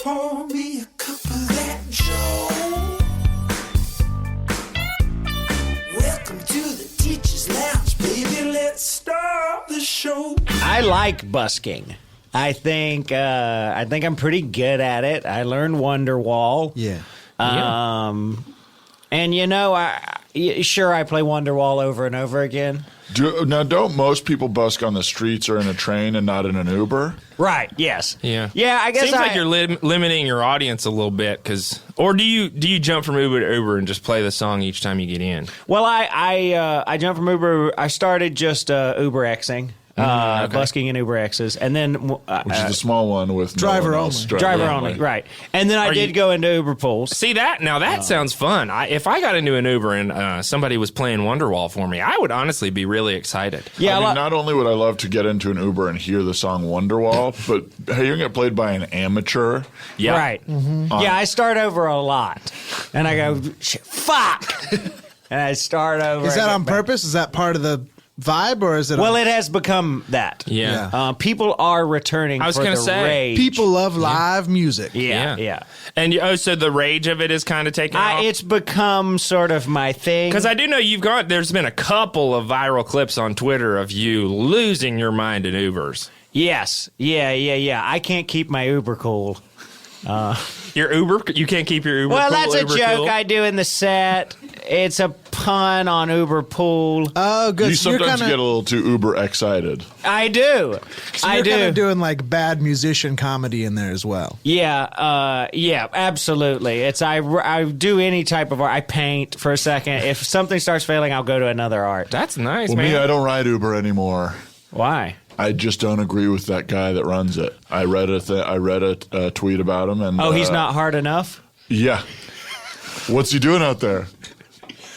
Pour me a cup of that Joe. Welcome to the Teacher's Lounge, baby. Let's start the show. I like busking. I think I'm pretty good at it. I learned Wonderwall. Yeah. And you know, I play Wonderwall over and over again. Don't most people busk on the streets or in a train and not in an Uber? Right. Yes. Yeah. Yeah. I guess seems like you're limiting your audience a little bit, or do you jump from Uber to Uber and just play the song each time you get in? Well, I jumped from Uber. I started just Uber Xing. Okay. Busking in Uber X's, and then Which is the small one with driver no one only. else. driver only, right? And then I did go into Uber pools. See that? Now that sounds fun. If I got into an Uber and somebody was playing Wonderwall for me, I would honestly be really excited. Yeah, I mean, not only would I love to get into an Uber and hear the song Wonderwall, but hearing it played by an amateur. Yeah. Right. Yeah, I start over a lot, and I go, fuck, and I start over. Is that on back. purpose? Is that part of the vibe, or is it? Well, it has become that. Yeah. People are returning. I was for gonna the say, rage. People love live music. Yeah. And so the rage of it is kind of taken off? It's become sort of my thing. Because I do know there's been a couple of viral clips on Twitter of you losing your mind in Ubers. Yes. Yeah. I can't keep my Uber cool. Your Uber? You can't keep your Uber Well, cool, that's a Uber joke cool? I do in the set. It's a pun on Uber pool. Oh, good. You So you're sometimes kinda, get a little too Uber excited. I do. so I you're do. kind of doing like bad musician comedy in there as well. Yeah, absolutely. It's I do any type of art. I paint for a second. If something starts failing, I'll go to another art. That's nice, Well, man. me, I don't ride Uber anymore. Why? I just don't agree with that guy that runs it. I read a tweet about him, and He's not hard enough? Yeah. What's he doing out there?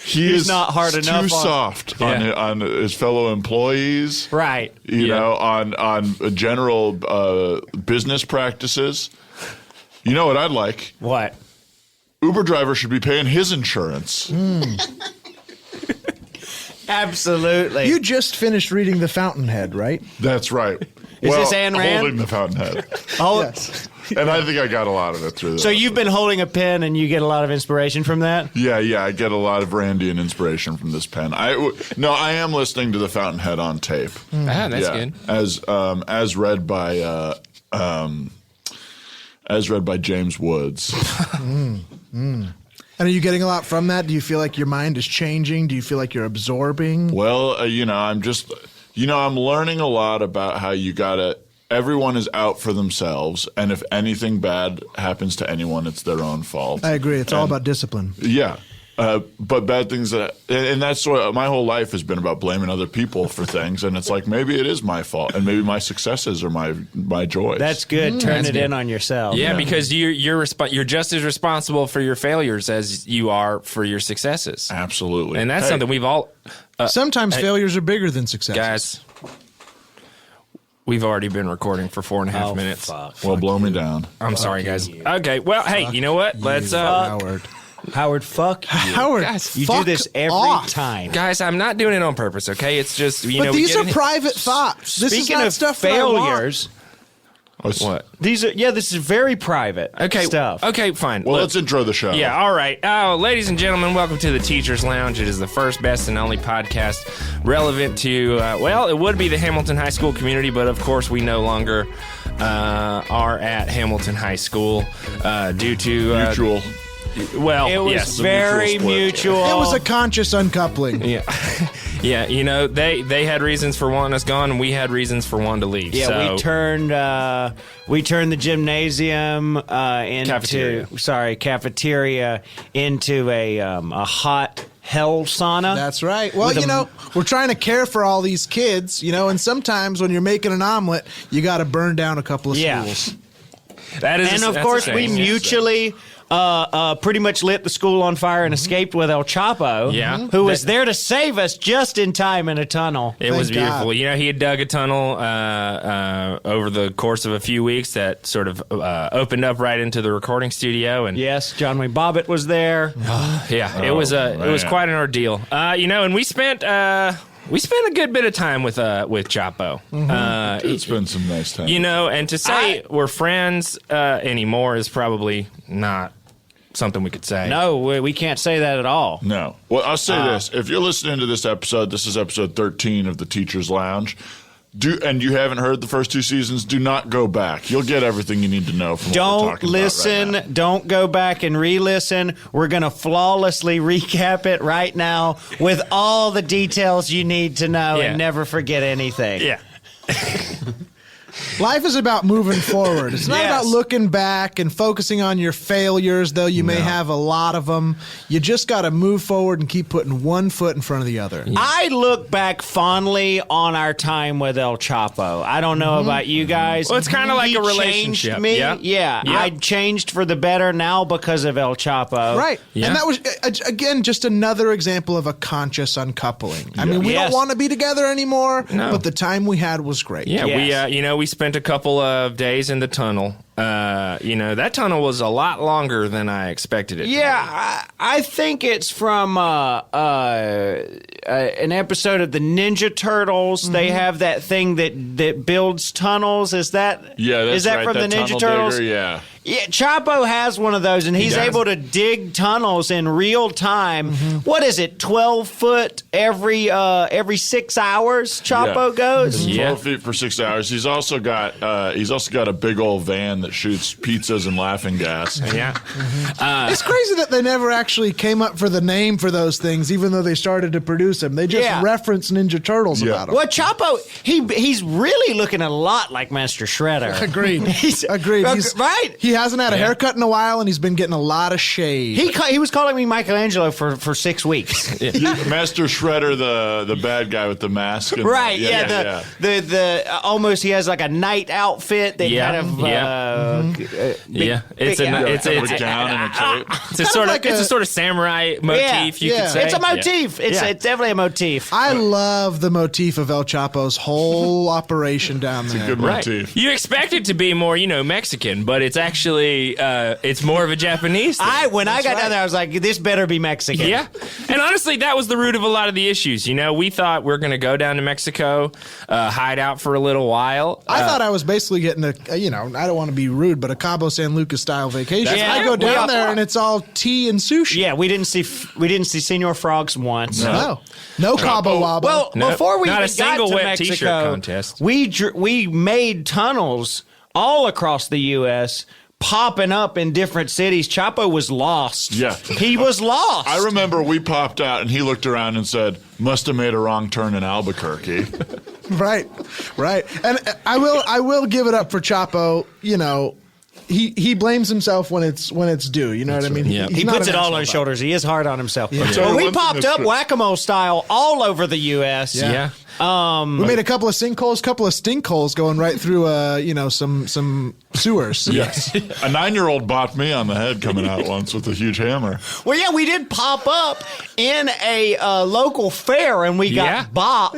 He's not hard too enough on- soft Yeah. on his fellow employees. Right. You know, on general business practices. You know what I'd like? What? Uber driver should be paying his insurance. Absolutely. You just finished reading The Fountainhead, right? That's right. Is this Ayn Rand? Holding the Fountainhead. Yes. And I think I got a lot of it through this. So you've been holding a pen and you get a lot of inspiration from that? Yeah, I get a lot of Randian inspiration from this pen. I am listening to the Fountainhead on tape. Ah, that's good. As read by James Woods. And are you getting a lot from that? Do you feel like your mind is changing? Do you feel like you're absorbing? Well, I'm learning a lot about how everyone is out for themselves, and if anything bad happens to anyone, it's their own fault. I agree. It's all about discipline. Yeah. But bad things and that's what my whole life has been about, blaming other people for things. And it's like, maybe it is my fault, and maybe my successes are my joys. That's good. Turn it in on yourself. Yeah, because you're just as responsible for your failures as you are for your successes. Absolutely. And that's something we've all... Sometimes failures are bigger than successes. Guys, we've already been recording for 4.5 minutes. Fuck. Well, blow me down. I'm sorry, guys. Okay, well, hey, you know what? Let's... Howard, fuck you. Howard, Guys, You fuck do this every off. time. Guys, I'm not doing it on purpose, okay? It's just, But these are private thoughts. This is Speaking not of stuff that I want. failures, What? this is very private stuff. Okay, fine. Well, let's intro the show. Yeah, all right. Ladies and gentlemen, welcome to the Teacher's Lounge. It is the first, best, and only podcast relevant to, it would be the Hamilton High School community, but of course we no longer are at Hamilton High School due to... Mutual. Well, It was yes. very mutual. It was a conscious uncoupling. Yeah. Yeah, you know, they had reasons for wanting us gone, and we had reasons for wanting to leave. Yeah, so. we turned the gymnasium into cafeteria into a hot hell sauna. That's right. Well, we're trying to care for all these kids, and sometimes when you're making an omelet, you got to burn down a couple of schools. That is, and of that's course a we shame. mutually pretty much lit the school on fire and escaped with El Chapo, who was there to save us just in time in a tunnel. It was Thank beautiful. God. You know, he had dug a tunnel over the course of a few weeks that sort of opened up right into the recording studio. And Yes, John Wayne Bobbitt was there. yeah, it was quite an ordeal. And we spent we spent a good bit of time with Chapo. It's been some nice time. You know, and to say we're friends anymore is probably not something we could say. No, we can't say that at all. No. Well, I'll say this. If you're listening to this episode, this is episode 13 of the Teacher's Lounge. And you haven't heard the first 2 seasons, do not go back. You'll get everything you need to know from what we're Don't talking listen. about right now. Don't go back and re-listen. We're going to flawlessly recap it right now with all the details you need to know and never forget anything. Yeah. Life is about moving forward. It's not about looking back and focusing on your failures, though you may have a lot of them. You just got to move forward and keep putting one foot in front of the other. I look back fondly on our time with El Chapo. I don't know about you guys. Well, it's kinda like He a relationship. changed me. Yeah. Yeah. Yeah. I changed for the better now because of El Chapo. Right. Yeah. And that was, again, just another example of a conscious uncoupling. I mean, we Yes. don't want to be together anymore, No. but the time we had was great. Yeah, Yes. we spent a couple of days in the tunnel. That tunnel was a lot longer than I expected it to be. Yeah, I think it's from an episode of the Ninja Turtles. They have that thing that builds tunnels. Is that That's is that right. from that the Ninja tunnel Turtles? digger, yeah. Yeah, Chapo has one of those, and he's does. able to dig tunnels in real time. What is it? 12 foot every 6 hours. Chapo goes. 12 feet for 6 hours. He's also got a big old van that shoots pizzas and laughing gas. Yeah. It's crazy that they never actually came up for the name for those things, even though they started to produce them. They just referenced Ninja Turtles about them. Well, Chapo, he's really looking a lot like Master Shredder. Agreed. Agreed. Right. He hasn't had a haircut in a while, and he's been getting a lot of shade. He was calling me Michelangelo for 6 weeks. Master Shredder, the bad guy with the mask. And Right, the almost he has like a night outfit that kind of It's a gown and a cape. It's a sort of samurai motif. You could say It's a motif. Yeah. It's definitely a motif. I love the motif of El Chapo's whole operation down there. Good motif. You expect it to be more, Mexican, but it's actually it's more of a Japanese thing. When I got down there, I was like, this better be Mexican. Yeah. And honestly, that was the root of a lot of the issues. We thought we were going to go down to Mexico, hide out for a little while. I thought I was basically getting I don't want to be rude, but a Cabo San Lucas style vacation. Yeah. I go down there and it's all tea and sushi. Yeah, we didn't see Senor Frogs once. No Cabo Wabo. Well, No, before we not even a single got to wet t-shirt Mexico, contest. we made tunnels all across the U.S., popping up in different cities. Chapo was lost. Yeah. He was lost. I remember we popped out and he looked around and said, "Must have made a wrong turn in Albuquerque." Right. And I will give it up for Chapo. He blames himself when it's due. You know what I mean? Yeah. He not puts an it all asshole on his about shoulders. He is hard on himself. Yeah. Well, we One thing popped that's up true. whack-a-mole style all over the U.S. Yeah. We made a couple of sinkholes, couple of stinkholes going right through, some sewers. Yes. A 9-year-old bopped me on the head coming out once with a huge hammer. Well, yeah, we did pop up in a local fair, and we got bopped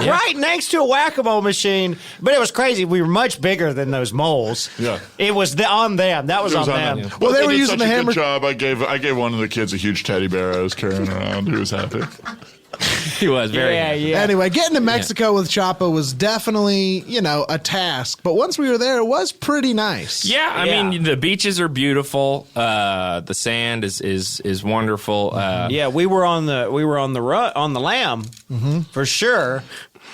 right next to a whack-a-mole machine. But it was crazy. We were much bigger than those moles. Yeah. It was on them. That was It was on on them. that. Well, they were did using such the a hammer. Good job. I gave one of the kids a huge teddy bear I was carrying around. He was happy. He was very Yeah. Anyway, getting to Mexico with Chapo was definitely, a task. But once we were there, it was pretty nice. Yeah, I mean the beaches are beautiful. The sand is wonderful. Yeah, we were on the lamb for sure.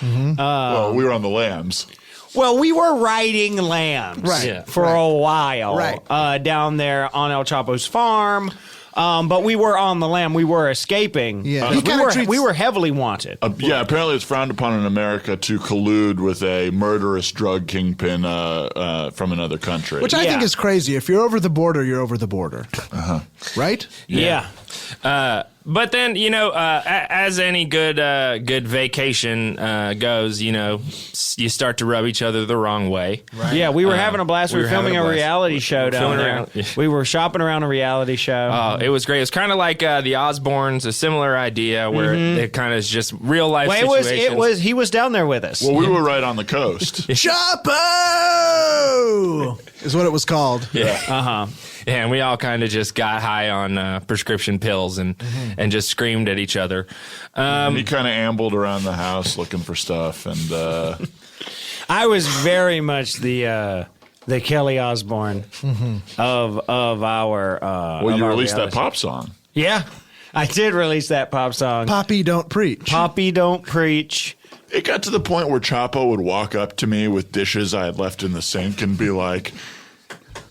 Well, we were on the lambs. Well, we were riding lambs Right. for a while down there on El Chapo's farm. But we were on the lam. We were escaping. Yeah. He kinda treats- we were heavily wanted. Apparently it's frowned upon in America to collude with a murderous drug kingpin from another country. Which I think is crazy. If you're over the border, you're over the border. Right? Yeah. But then, as any good vacation goes, you start to rub each other the wrong way. Right. Yeah, we were having a blast. We were filming a having a blast. reality show down Filming there. around- We were shopping around a reality show. It was great. It was kind of like the Osbournes, a similar idea where it kind of is just real life well, situations. he was down there with us. Well, we were right on the coast. Chapo is what it was called. Yeah, and we all kind of just got high on prescription pills and and just screamed at each other. And he kind of ambled around the house looking for stuff, and I was very much the Kelly Osbourne of our. well, you released that pop song. Yeah, I did release that pop song. Poppy don't preach. Poppy don't preach. It got to the point where Chapo would walk up to me with dishes I had left in the sink and be like,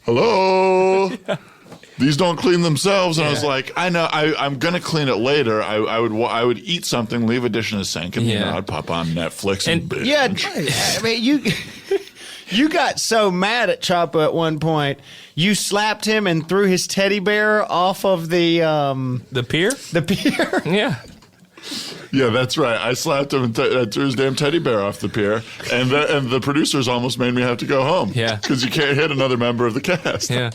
"Hello." These don't clean themselves, and I was like, "I know, I'm gonna clean it later." I would eat something, leave a dish in the sink, and I'd pop on Netflix and binge. Yeah, I mean you got so mad at Chapo at one point, you slapped him and threw his teddy bear off of the pier. The pier. Yeah. Yeah, that's right. I slapped him and threw his damn teddy bear off the pier, and the producers almost made me have to go home. Yeah, because you can't hit another member of the cast. Yeah.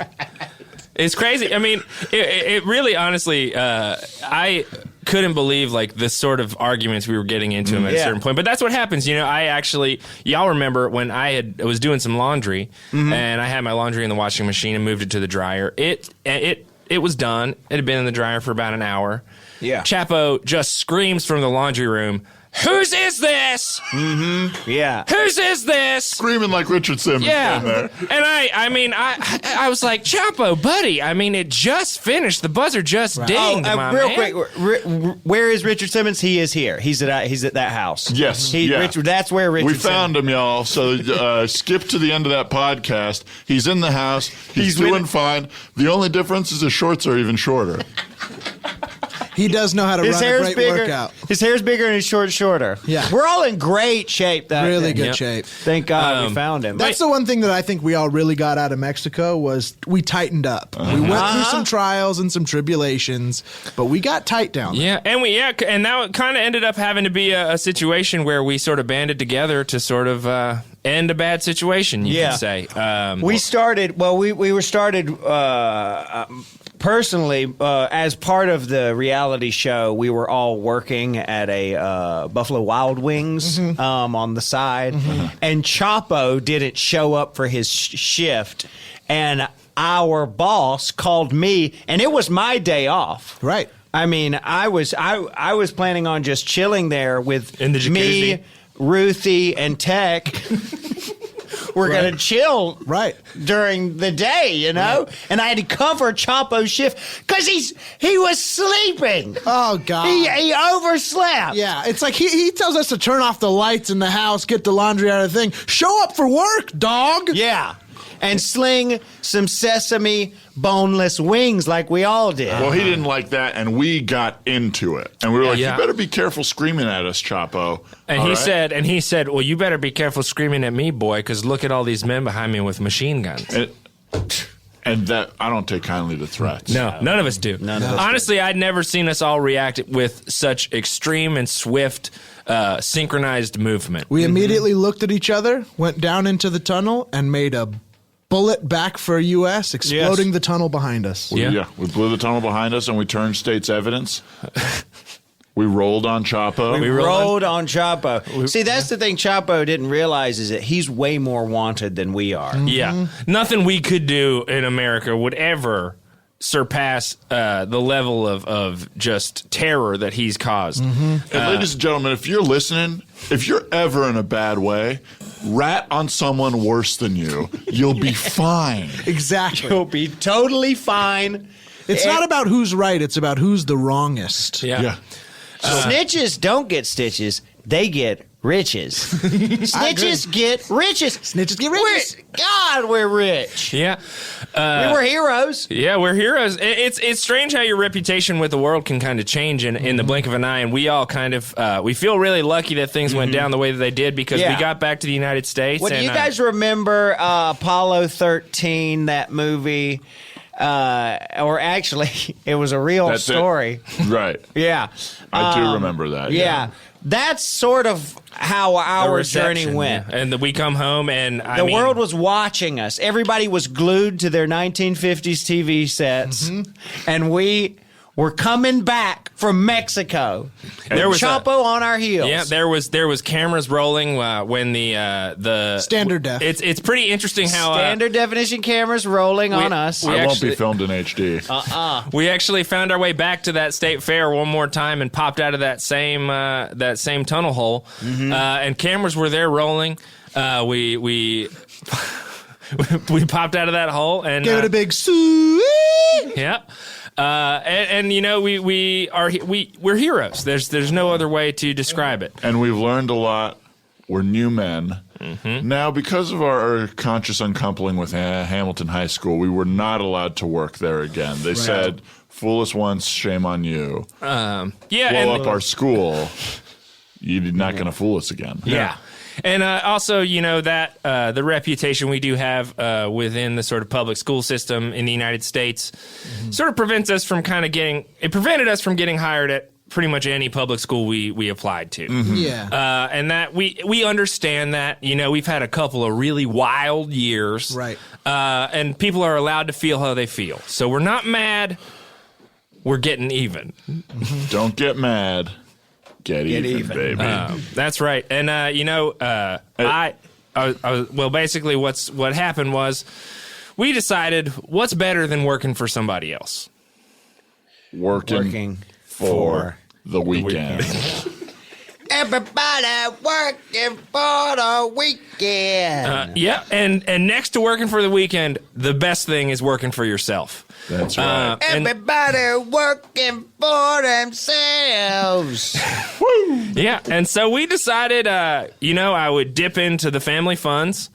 It's crazy. I mean, it really, honestly, I couldn't believe like the sort of arguments we were getting into at a certain point. But that's what happens. You know, y'all remember when I was doing some laundry and I had my laundry in the washing machine and moved it to the dryer. It was done. It had been in the dryer for about an hour. Yeah. Chapo just screams from the laundry room, "Whose is this?" Yeah. "Whose is this?" Screaming like Richard Simmons. Yeah. In there. And I was like, "Chapo, buddy, I mean, it just finished. The buzzer just dinged, my real man." quick, where is Richard Simmons? He is here. He's at that house. Yes. Richard, that's where Richard We found him, y'all. So skip to the end of that podcast. He's in the house. He's doing fine. The only difference is his shorts are even shorter. He does know how to run a great workout. His hair's bigger and his short's shorter. Yeah. We're all in great shape. Really good shape. Thank God we found him. That's the one thing that I think we all really got out of Mexico was we tightened up. We went through some trials and some tribulations, but we got tight down there. Yeah, and now it kind of ended up having to be a situation where we sort of banded together to sort of end a bad situation, you can say. We were started personally, as part of the reality show, we were all working at a Buffalo Wild Wings on the side, and Chapo didn't show up for his shift, and our boss called me, and it was my day off. Right. I mean, I was planning on just chilling there with in the jacuzzi. Me, Ruthie, and Tech. We're going to chill during the day, you know? And I had to cover Chapo's shift because he was sleeping. Oh, God. He overslept. Yeah, it's like he tells us to turn off the lights in the house, get the laundry out of the thing. Show up for work, dog. Yeah. And sling some sesame boneless wings like we all did. Well, he didn't like that, and we got into it. And we were like, you better be careful screaming at us, Chapo. And he said, well, you better be careful screaming at me, boy, because look at all these men behind me with machine guns. And that I don't take kindly to threats. No, none of us do. Honestly, I'd never seen us all react with such extreme and swift synchronized movement. We immediately looked at each other, went down into the tunnel, and made a bullet back for U.S., exploding the tunnel behind us. We blew the tunnel behind us, and we turned state's evidence. We rolled on Chapo. We rolled on Chapo. See, that's the thing Chapo didn't realize is that he's way more wanted than we are. Yeah. Nothing we could do in America would ever surpass the level of just terror that he's caused. And ladies and gentlemen, if you're listening, if you're ever in a bad way, rat on someone worse than you. You'll be fine. Exactly. You'll be totally fine. It's not about who's right. It's about who's the wrongest. Yeah. Snitches don't get stitches. They get riches. Snitches get riches. Snitches get riches. We're rich. Yeah. We were heroes. Yeah, we're heroes. It's strange how your reputation with the world can kind of change in the blink of an eye, and we all kind of we feel really lucky that things went down the way that they did because we got back to the United States. Do you guys remember Apollo 13, that movie? Or actually, it was a real story. Right. Yeah. I do remember that. Yeah. That's sort of how our journey went. Yeah. And we come home and the world was watching us. Everybody was glued to their 1950s TV sets. And we were coming back from Mexico. There was Chapo on our heels. Yeah, there was cameras rolling when the Standard def. It's pretty interesting how Standard definition cameras rolling on us. we I won't be actually- filmed in HD. We actually found our way back to that state fair one more time and popped out of that same tunnel hole, and cameras were there rolling. We we popped out of that hole and Give it a big sweet. yeah. And you know we're heroes. There's no other way to describe it. And we've learned a lot. We're new men. Now, because of our conscious uncoupling with Hamilton High School, we were not allowed to work there again. They said, fool us once, shame on you. Yeah, Blow and up our school. You're not going to fool us again. yeah. And also, you know, that the reputation we do have within the sort of public school system in the United States sort of prevents us from prevented us from getting hired at pretty much any public school we applied to. Yeah. And that we understand that, you know, we've had a couple of really wild years. Right. And people are allowed to feel how they feel. So we're not mad. We're getting even. Don't get mad. Get even, baby. That's right. And, you know, well, basically what happened was we decided what's better than working for somebody else? Working for the weekend. Everybody working for the weekend. Yeah. And next to working for the weekend, the best thing is working for yourself. That's right. Everybody working for themselves. Yeah, and so we decided, you know, I would dip into the family funds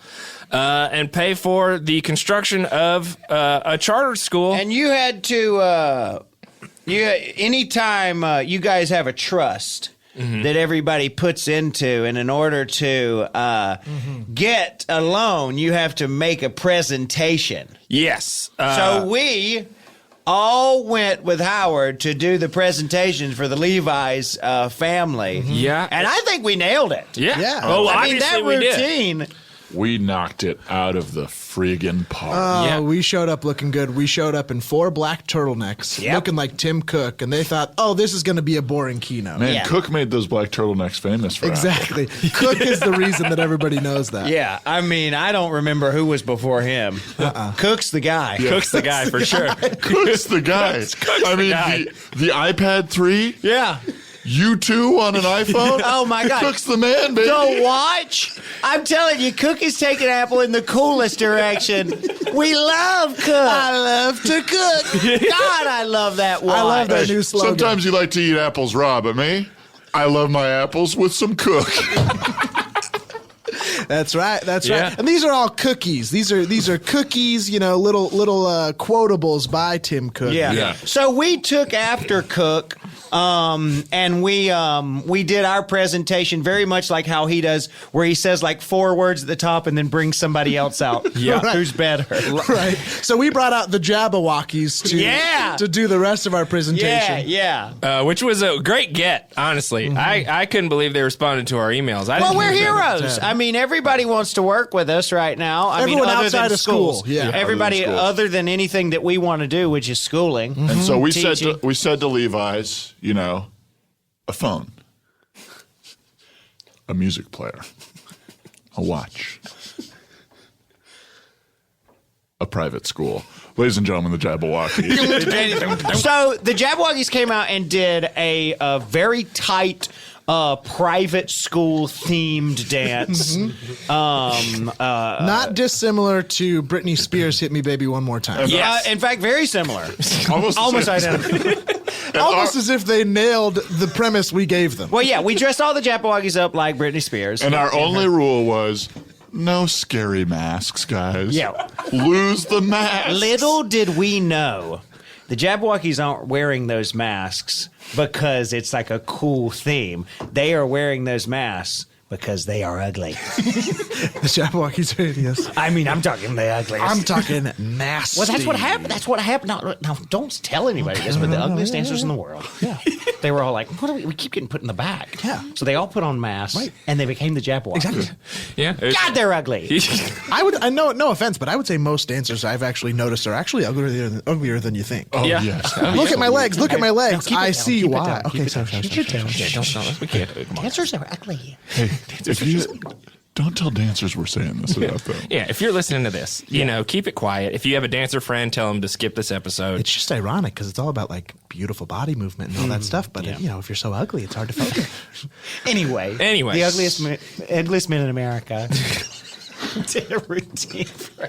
and pay for the construction of a charter school. And you had to, anytime you guys have a trust that everybody puts into, and in order to get a loan, you have to make a presentation. Yes. So we all went with Howard to do the presentation for the Levi's family. Yeah. And I think we nailed it. Yeah. Yeah. Oh, I mean, that obviously we did. routine. We knocked it out of the friggin' park. Yeah. We showed up looking good. We showed up in 4 black turtlenecks, Yep. looking like Tim Cook, and they thought, "Oh, this is going to be a boring keynote." Man, Yeah. Cook made those black turtlenecks famous for Apple. Exactly. Cook is the reason that everybody knows that. Yeah, I mean, I don't remember who was before him. Cook's the guy. Cook's the guy for sure. Cook's the guy. I mean, guy. the iPad 3, Yeah. U2 on an iPhone. Oh, my God. Cook's the man, baby. The watch. I'm telling you, Cook is taking Apple in the coolest direction. We love Cook. I love to cook. God, I love that watch. I love that new slogan. Sometimes you like to eat apples raw, but me, I love my apples with some Cook. That's right. That's Yeah. right. And these are all cookies. These are cookies. You know, little quotables by Tim Cook. Yeah. Yeah. So we took after Cook, and we did our presentation very much like how he does, where he says like 4 words at the top and then brings somebody else out. Yeah. Who's better? Right. So we brought out the Jabberwockies to do the rest of our presentation. Yeah. Which was a great get, honestly. I couldn't believe they responded to our emails. I Well, didn't we're think that- heroes. I mean, everybody wants to work with us right now. I Everyone mean, other outside than of school, schools. yeah. Everybody Other than schools. other than anything that we want to do, which is schooling. And so we Teaching. said to Levi's, you know, a phone, a music player, a watch, a private school. Ladies and gentlemen, the Jabberwockies. So the Jabberwockies came out and did a very tight private school themed dance. Not dissimilar to Britney Spears' "Hit Me, Baby, One More Time." Yes. In fact, very similar. Almost identical. Almost as if they nailed the premise we gave them. Well, yeah, we dressed all the Jabberwockies up like Britney Spears. And our only rule was no scary masks, guys. Yeah. Lose the mask. Little did we know, the Jabberwockies aren't wearing those masks because it's like a cool theme. They are wearing those masks Because they are ugly. The Jabberwockies are hideous. I mean, I'm talking the ugliest. I'm talking nasty. Well, that's what happened. That's what happened. Now don't tell anybody this, but the ugliest dancers in the world. Yeah. They were all like, what are we keep getting put in the back. Yeah. So they all put on masks, and they became the Jabberwockies. Exactly. Yeah. God, they're ugly. I know, no offense, but I would say most dancers I've actually noticed are actually uglier than you think. Oh, Yeah. yes. Look at my legs. Look at my legs. keep it I down, see keep it why. down, keep Okay, it sorry. down. Keep it down. We can't. Come on. Dancers are ugly. Hey, if you don't tell dancers we're saying this about them. Yeah, if you're listening to this, you know, keep it quiet. If you have a dancer friend, tell them to skip this episode. It's just ironic because it's all about like beautiful body movement and all that stuff. But you know, if you're so ugly, it's hard to focus. Anyway, the ugliest men in America did a routine for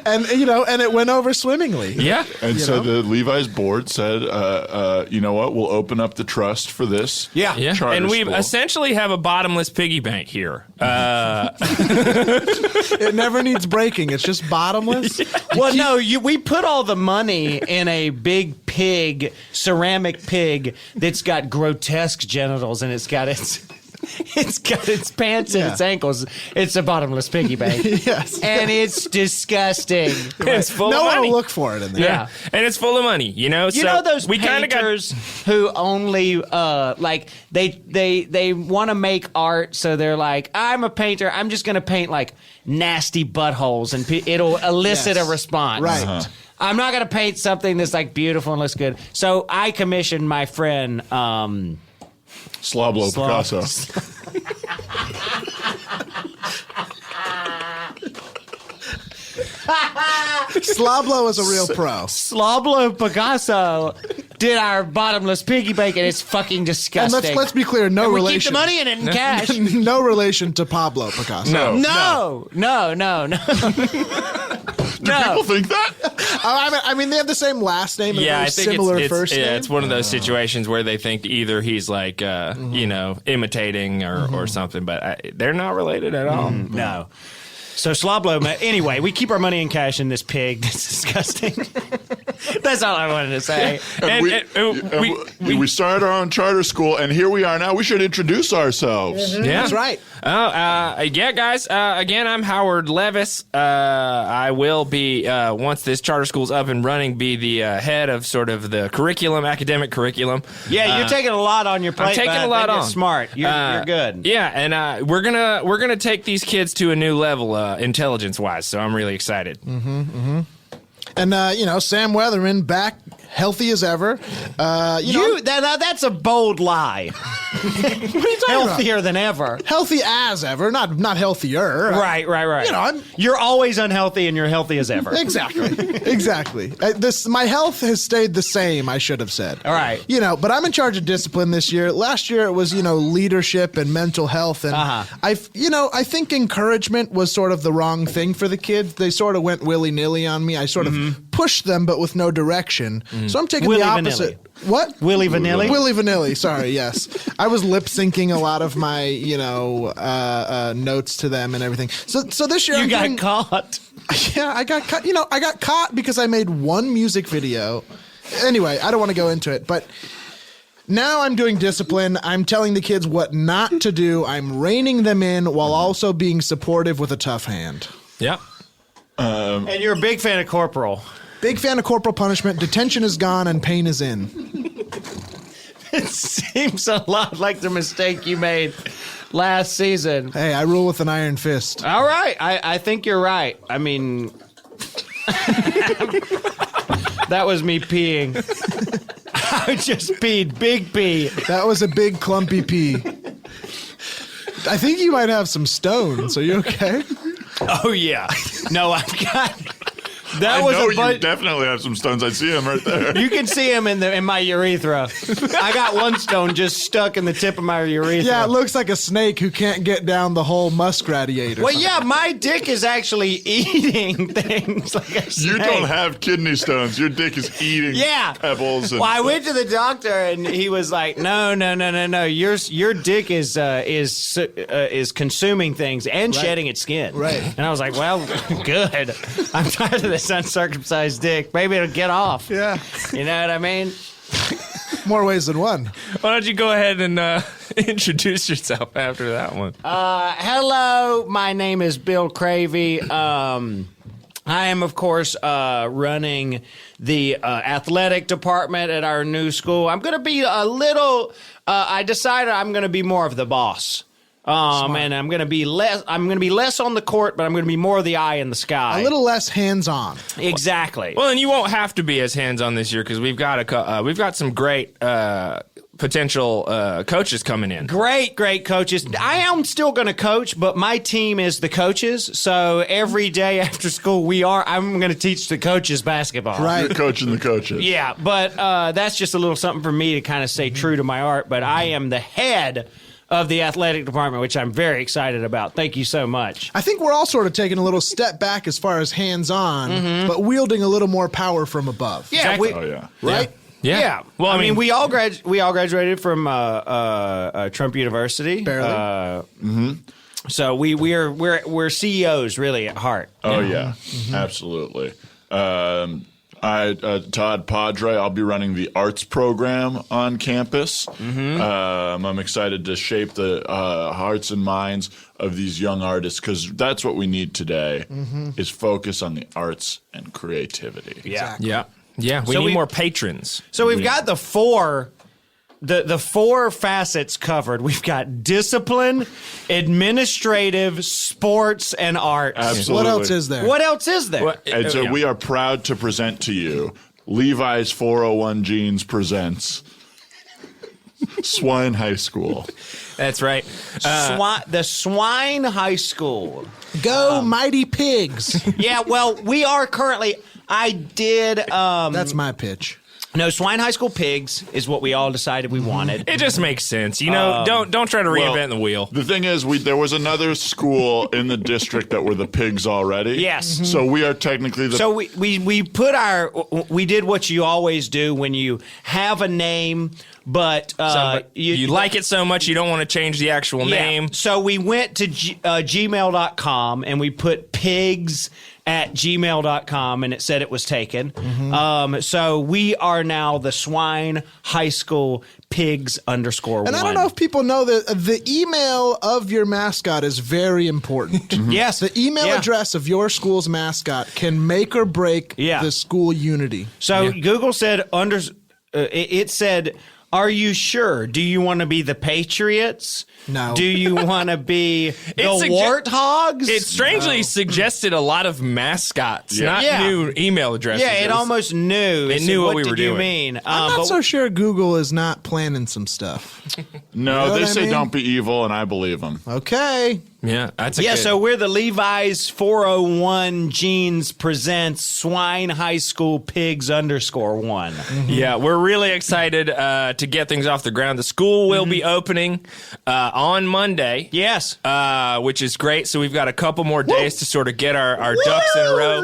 And you know, and it went over swimmingly. Yeah. And so the Levi's board said, you know what, we'll open up the trust for this. Yeah. charter And we school. essentially have a bottomless piggy bank here. It never needs breaking. It's just bottomless. Well, no, we put all the money in a big pig, ceramic pig that's got grotesque genitals, and it's got its pants and its ankles. It's a bottomless piggy bank. Yes. And it's disgusting. It's full No of one money. will look for it in there. Yeah. And it's full of money, you know? You so know those we kinda painters who only like they want to make art, so they're like, I'm a painter. I'm just going to paint like nasty buttholes, and it'll elicit Yes. a response. Right. I'm not going to paint something that's like beautiful and looks good. So I commissioned my friend. Sloblo Picasso. Sloblo is a real pro. Sloblo Picasso did our bottomless piggy bank, and it's fucking And disgusting. let's be clear, no And we relation. keep the money in it in cash. No relation to Pablo Picasso. No. No. Do people think that? I mean, they have the same last name and Yeah, a I very think similar it's first name. Yeah, it's one of those situations where they think either he's like, you know, imitating or something, but they're not related at all. No. So Sloblo, anyway, we keep our money in cash in this pig. That's disgusting. That's all I wanted to say. We started our own charter school, and here we are now. We should introduce ourselves. Yeah. That's right. Yeah, guys. Again, I'm Howard Levis. I will be, once this charter school's up and running, be the head of sort of the curriculum, academic curriculum. Yeah, you're taking a lot on your plate. I'm taking bud. a lot You're on. Smart. You're good. Yeah, and we're gonna take these kids to a new level, intelligence wise. So I'm really excited. And you know, Sam Weatherman back healthy as ever. That's a bold lie. What are you talking Healthier than ever. about? Healthy as ever, not healthier. Right. You know, you're always unhealthy, and you're healthy as ever. Exactly. My health has stayed the same, I should have said. All right. You know, but I'm in charge of discipline this year. Last year it was, you know, leadership and mental health. And I think encouragement was sort of the wrong thing for the kids. They sort of went willy-nilly on me. I sort of pushed them, but with no direction. So I'm taking Willy the opposite. What? Willy Vanilli? Willy Vanilli, sorry, yes. I was lip syncing a lot of my, you know, notes to them and everything. So this year You I'm got doing- caught. Yeah, I got caught. You know, I got caught because I made one music video. Anyway, I don't want to go into it, but now I'm doing discipline. I'm telling the kids what not to do. I'm reining them in while also being supportive with a tough hand. Yeah. And you're a big fan of Corporal. Big fan of corporal punishment. Detention is gone and pain is in. It seems a lot like the mistake you made last season. Hey, I rule with an iron fist. All right. I think you're right. I mean, that was me peeing. I just peed. Big pee. That was a big clumpy pee. I think you might have some stones. Are you okay? Oh, yeah. No, I've got... That I was know a you bunch. definitely have some stones. I see them right there. You can see him in my urethra. I got one stone just stuck in the tip of my urethra. Yeah, it looks like a snake who can't get down the whole muskrat he ate. Or Well, something. yeah, my dick is actually eating things like a snake. You don't have kidney stones. Your dick is eating pebbles. And Well, I went to the doctor and he was like, "No. Your dick is consuming things and shedding its skin." Right. And I was like, "Well, good. I'm tired of this uncircumcised dick. Maybe it'll get off." Yeah. You know what I mean? More ways than one. Why don't you go ahead and introduce yourself after that one? Hello, my name is Bill Cravey. I am, of course, running the athletic department at our new school. I'm going to be a little. I decided I'm going to be more of the boss, and I'm going to be less. I'm going to be less on the court, but I'm going to be more of the eye in the sky. A little less hands-on. Exactly. Well, and you won't have to be as hands-on this year because we've got some great potential coaches coming in. Great coaches. I am still going to coach, but my team is the coaches. So every day after school, I'm going to teach the coaches basketball. Right. You're coaching the coaches. Yeah, but that's just a little something for me to kind of stay true to my art. But I am the head of the athletic department, which I'm very excited about. Thank you so much. I think we're all sort of taking a little step back as far as hands-on, but wielding a little more power from above. Yeah, Exactly. Oh, yeah. Right? Yeah. Well, I mean, we all graduated from Trump University. Barely. So we're CEOs really at heart. Oh, yeah. Absolutely. Todd Padre, I'll be running the arts program on campus. I'm excited to shape the hearts and minds of these young artists because that's what we need today is focus on the arts and creativity. Yeah. Yeah. We So need more patrons. So we've got the four facets covered. We've got discipline, administrative, sports, and arts. Absolutely. What else is there? What else is there? And so we are proud to present to you Levi's 401 Jeans presents Swine High School. That's right. The Swine High School. Go Mighty Pigs. Yeah, well, we are currently. I did. That's my pitch. No, Swine High School Pigs is what we all decided we wanted. It just makes sense. You know, don't try to reinvent the wheel. The thing is, there was another school in the district that were the pigs already. Yes. So we are technically the. So we did what you always do when you have a name, but you like it so much you don't want to change the actual name. So we went to gmail.com and we put pigs@gmail.com and it said it was taken. So we are now the Swine High School Pigs _1. And I don't know if people know that the email of your mascot is very important. Yes. The email Yeah. address of your school's mascot can make or break the school unity. So Google said it said, "Are you sure? Do you want to be the Patriots? No. Do you want to be the Warthogs?" It strangely suggested a lot of mascots, not Yeah. new email addresses. Yeah, it almost knew. It knew what we were did you doing. mean? I'm not so sure Google is not planning some stuff. No, You know they what I say mean? don't be evil, and I believe them. Okay. Yeah, that's a Yeah, good- so we're the Levi's 401 Jeans presents Swine High School Pigs _1. Yeah, we're really excited to get things off the ground. The school will be opening on Monday. Yes. Which is great. So we've got a couple more days to sort of get our ducks in a row.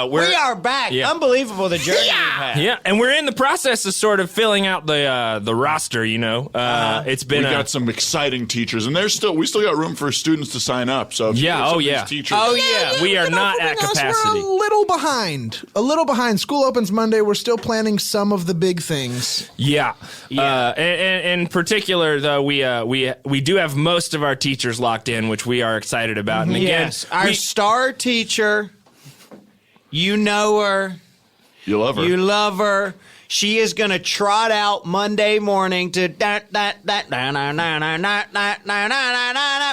We are back. Yeah. Unbelievable the journey we've had. Yeah, and we're in the process of sort of filling out the roster. You know, it's been We got some exciting teachers, and we still got room for students to sign up. So if you Yeah, get some oh, of these yeah. teachers, we are not at capacity. We're a little behind. School opens Monday. We're still planning some of the big things. Yeah. And in particular, though, we do have most of our teachers locked in, which we are excited about. And again, Yes. Our star teacher, you know her. you love her. You love her. She is going to trot out Monday morning to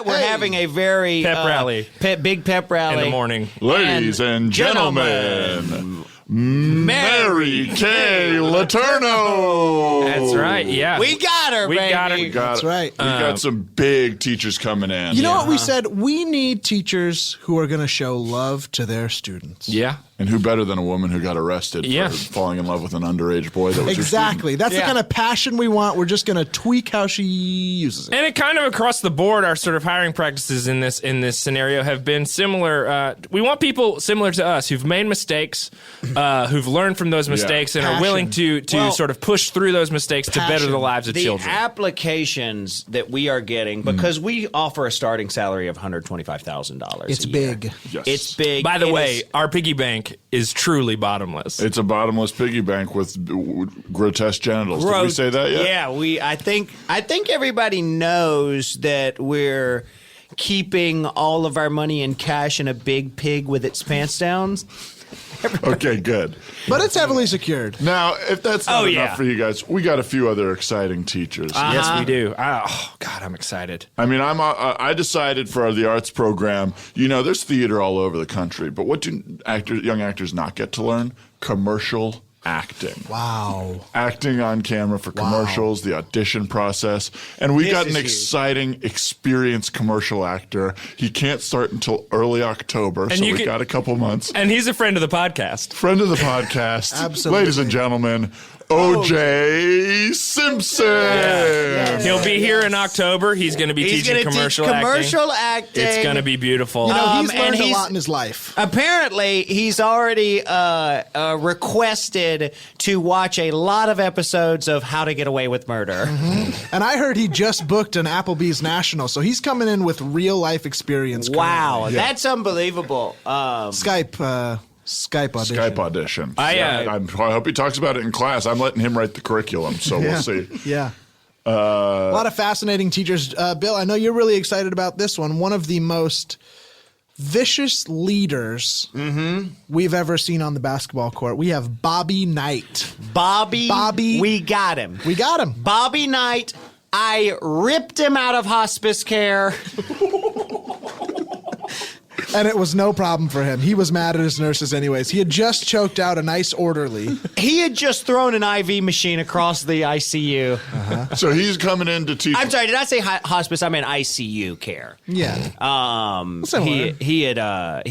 We're having a very Pep rally. Big pep rally in the morning. Ladies and gentlemen, Mary Kay Letourneau. That's right. Yeah. We got her, We baby. got her. That's right. We got some big teachers coming in. You know what we said? We need teachers who are going to show love to their students. Yeah. And who better than a woman who got arrested Yeah. for falling in love with an underage boy that was her Exactly. That's the Yeah. kind of passion we want. We're just going to tweak how she uses it. And it kind of across the board, our sort of hiring practices in this scenario have been similar. We want people similar to us who've made mistakes, who've learned from those mistakes and are willing to sort of push through those mistakes to better the lives of children. The applications that we are getting, because we offer a starting salary of $125,000. It's big. Yes. It's big. By the way, our piggy bank is truly bottomless. It's a bottomless piggy bank with grotesque genitals. Did we say that yet? Yeah, I think everybody knows that we're keeping all of our money in cash in a big pig with its pants down. Okay, good. But it's heavily secured. Now, if that's not enough for you guys, we got a few other exciting teachers. Yes, we do. Oh, God, I'm excited. I mean, I decided for the arts program, there's theater all over the country, but what do young actors not get to learn? Commercial acting. Wow. Acting on camera for commercials, the audition process. And we got an exciting, experienced commercial actor. He can't start until early October, so we got a couple months. And he's a friend of the podcast. Friend of the podcast. Absolutely. Ladies and gentlemen, O.J. Simpson. Yes. He'll be here in October. He's going to be teaching commercial acting. It's going to be beautiful. He's learned a lot in his life. Apparently, he's already requested to watch a lot of episodes of How to Get Away with Murder. Mm-hmm. And I heard he just booked an Applebee's National, so he's coming in with real life experience. Wow, that's unbelievable. Skype audition. Skype audition. I hope he talks about it in class. I'm letting him write the curriculum, so we'll see. Yeah. A lot of fascinating teachers. Bill, I know you're really excited about this one. One of the most vicious leaders we've ever seen on the basketball court. We have Bobby Knight. Bobby, we got him. We got him. Bobby Knight, I ripped him out of hospice care. And it was no problem for him. He was mad at his nurses anyways. He had just choked out a nice orderly. He had just thrown an IV machine across the ICU. So he's coming in to teach. I'm sorry, did I say hospice? I meant ICU care. Yeah. He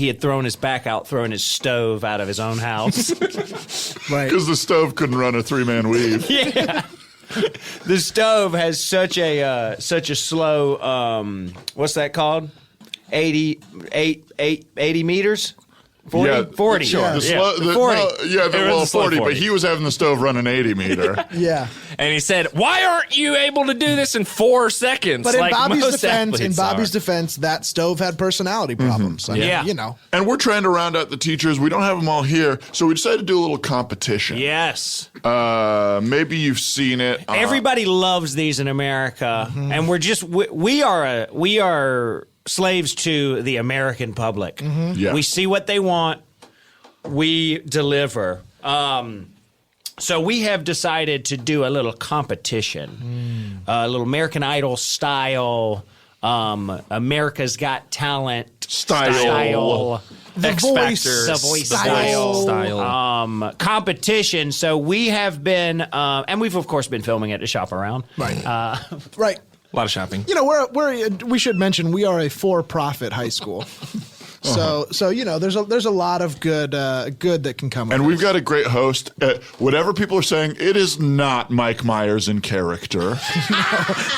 had thrown his back out, throwing his stove out of his own house. Right. Because the stove couldn't run a 3-man weave. Yeah. The stove has such a slow what's that called? 80 meters? 40? Yeah, 40. Sure. The slow, the, 40. No, yeah, the, It was well, a slow 40, 40. but he was having the stove run an 80 meter. Yeah. And he said, "Why aren't you able to do this in 4 seconds?" But in like Bobby's most defense, athletes are. that stove had personality problems. I mean, Yeah. you know. And we're trying to round out the teachers. We don't have them all here, so we decided to do a little competition. Yes. Maybe you've seen it. Everybody loves these in America, and we're just we are slaves to the American public. Yeah. We see what they want, we deliver. So we have decided to do a little competition, a little American Idol style, America's Got Talent style. The X voice. Factor, The voice style. competition. So we have been, and we've of course been filming it to shop around. Right. Right. A lot of shopping. You know, we should mention we are a for-profit high school. So you know, there's a lot of good that can come. And of we've it. got a great host. Whatever people are saying, it is not Mike Myers in character.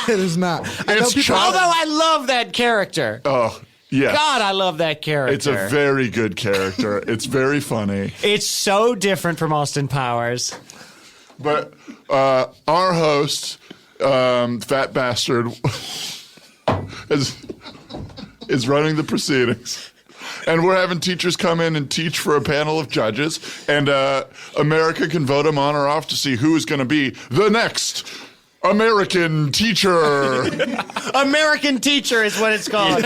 It is not. I know It's people- Chuck. Although I love that character. Oh, yeah. God, I love that character. It's a very good character. It's very funny. It's so different from Austin Powers. But our host, Fat Bastard, is running the proceedings. And we're having teachers come in and teach for a panel of judges. And America can vote them on or off to see who is going to be the next American teacher. American Teacher is what it's called.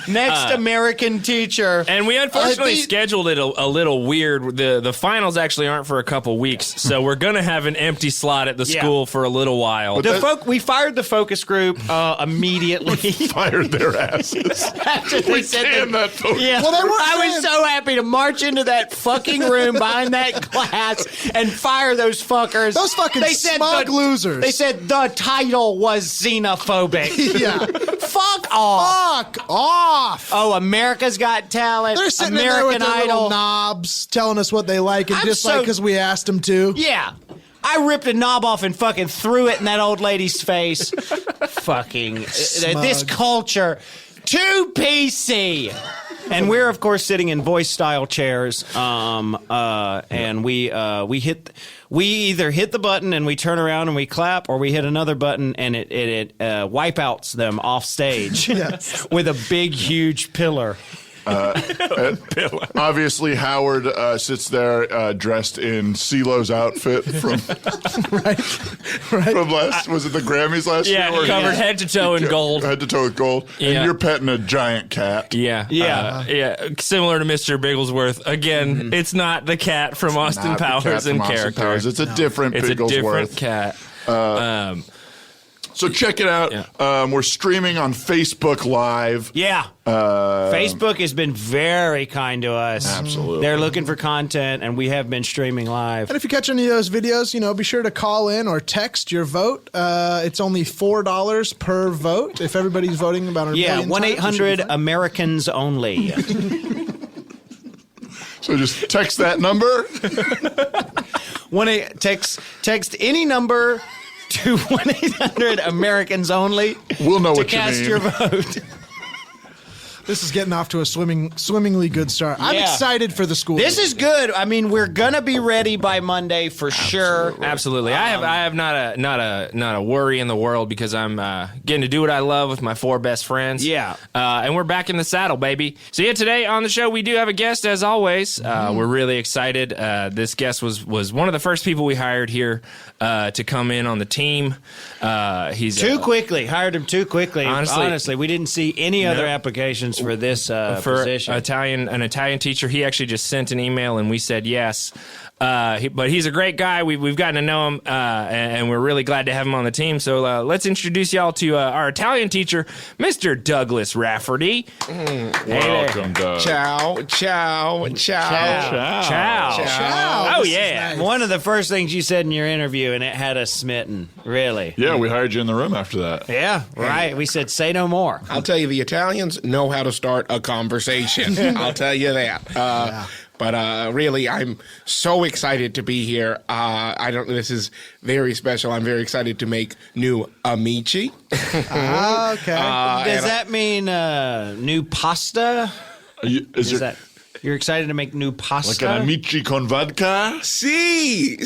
Next American Teacher. And we unfortunately scheduled it a little weird. The finals actually aren't for a couple weeks, so we're going to have an empty slot at the school for a little while. We fired the focus group immediately. Fired their asses. After they We said canned that focus. Yeah, Well, they weren't I was saying- so happy to march into that fucking room behind that class and fire those fuckers. Those fucking smug losers. They said the title was xenophobic. Yeah. Fuck off. Fuck off. Oh, America's Got Talent. They're sitting American in there with their Idol. little knobs telling us what they like and I'm dislike so- because we asked them to. Yeah. I ripped a knob off and fucking threw it in that old lady's face. Fucking this culture. Too PC. And we're of course sitting in voice style chairs, and we either hit the button and we turn around and we clap, or we hit another button and it wipeouts them off stage with a big huge pillar. Obviously, Howard sits there dressed in CeeLo's outfit from from last. Was it the Grammys last year? Yeah, covered head to toe in gold. Head to toe with gold. Yeah. And you're petting a giant cat. Yeah. Similar to Mr. Bigglesworth. Again, it's not the cat from Austin Not the cat Powers in from Austin character. Powers. It's a different It's a Bigglesworth. different cat. So check it out. Yeah. We're streaming on Facebook Live. Yeah. Facebook has been very kind to us. Absolutely. They're looking for content, and we have been streaming live. And if you catch any of those videos, be sure to call in or text your vote. It's only $4 per vote if everybody's voting about a million times, which should be 1-800 fun. Americans only. So just text that number. Text any number to 1-800 Americans only. We'll know to what you cast mean. your vote. This is getting off to a swimmingly good start. I'm Yeah. excited for the school. This year. is good. I mean, we're gonna be ready by Monday for sure. Absolutely. I have not a worry in the world because I'm getting to do what I love with my 4 best friends. Yeah. And we're back in the saddle, baby. So yeah, today on the show we do have a guest as always. We're really excited. This guest was one of the first people we hired here to come in on the team. He's Too quickly. Hired him too quickly. Honestly- Honestly, we didn't see any other applications for this for position. an Italian teacher. He actually just sent an email and we said yes. But he's a great guy. We've gotten to know him, and we're really glad to have him on the team. So let's introduce y'all to our Italian teacher, Mr. Douglas Rafferty. Welcome, Doug. Ciao, ciao, ciao. Ciao. Wow, Oh this is yeah. nice. One of the first things you said in your interview, and it had us smitten. Really? Yeah, we hired you in the room after that. Yeah, right. We said, say no more. I'll tell you, the Italians know how to start a conversation. I'll tell you that. But really, I'm so excited to be here. This is very special. I'm very excited to make new amici. Okay. Does that mean new pasta? Is there You're excited to make new like pasta? an amici con vodka? See.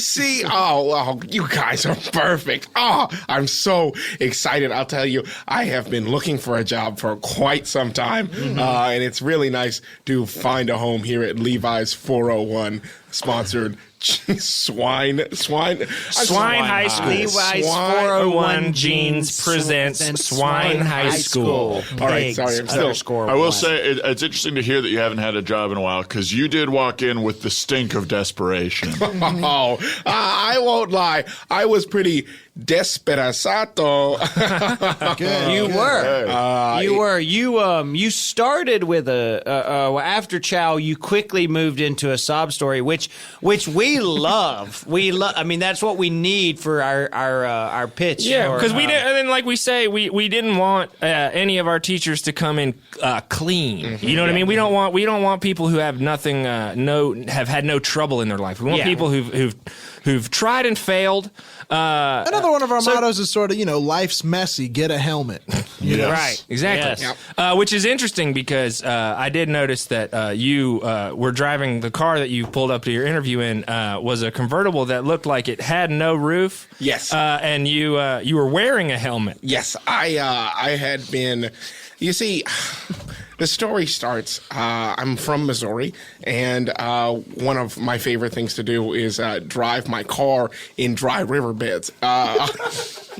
Oh, you guys are perfect. Oh, I'm so excited. I'll tell you, I have been looking for a job for quite some time, and it's really nice to find a home here at Levi's 401 sponsored Swine High School. Levi's Swine- 401 Jeans presents Swine High School. All right, sorry, I'm still- underscore I will one. say it's interesting to hear that you haven't had a job in a while because you did walk in with the stink of desperation. Oh, I won't lie. I was pretty desperato. You were. You started with after Chow. You quickly moved into a sob story, which we love. I mean, that's what we need for our pitch. Yeah, or, because we didn't. And then, like we say, we didn't want any of our teachers to come in clean. You know what I mean? We don't want people who have nothing, have had no trouble in their life. We want Yeah. people who've tried and failed. Another one of our mottos is sort of, life's messy, get a helmet. Yes. Right. Exactly. Yes. Which is interesting because I did notice that you were driving the car that you pulled up to your interview in was a convertible that looked like it had no roof. Yes. And you were wearing a helmet. Yes, I had been. You see, the story starts. I'm from Missouri, and one of my favorite things to do is drive my car in dry riverbeds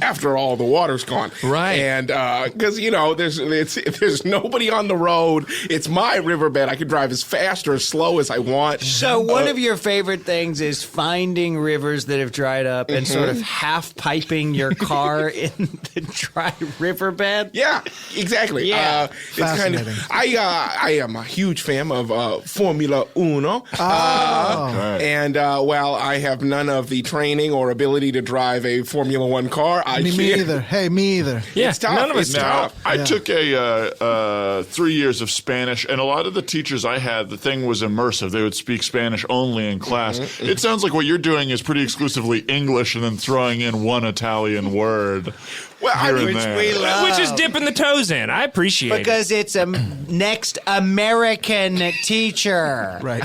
after all the water's gone. Right. And because there's nobody on the road. It's my riverbed. I can drive as fast or as slow as I want. So one of your favorite things is finding rivers that have dried up and sort of half piping your car in the dry riverbed. Yeah, exactly. Yeah. It's kind of. Fascinating. I am a huge fan of Formula Uno. And while I have none of the training or ability to drive a Formula One car, I Me can't. either. Hey, me either. Yeah, It's tough. none of us It's know. Now, tough. I took a 3 years of Spanish, and a lot of the teachers I had, the thing was immersive. They would speak Spanish only in class. It sounds like what you're doing is pretty exclusively English and then throwing in one Italian word. Well, I mean, and there. we love. Which is dipping the toes in. I appreciate it. Because it's a next American teacher. Right.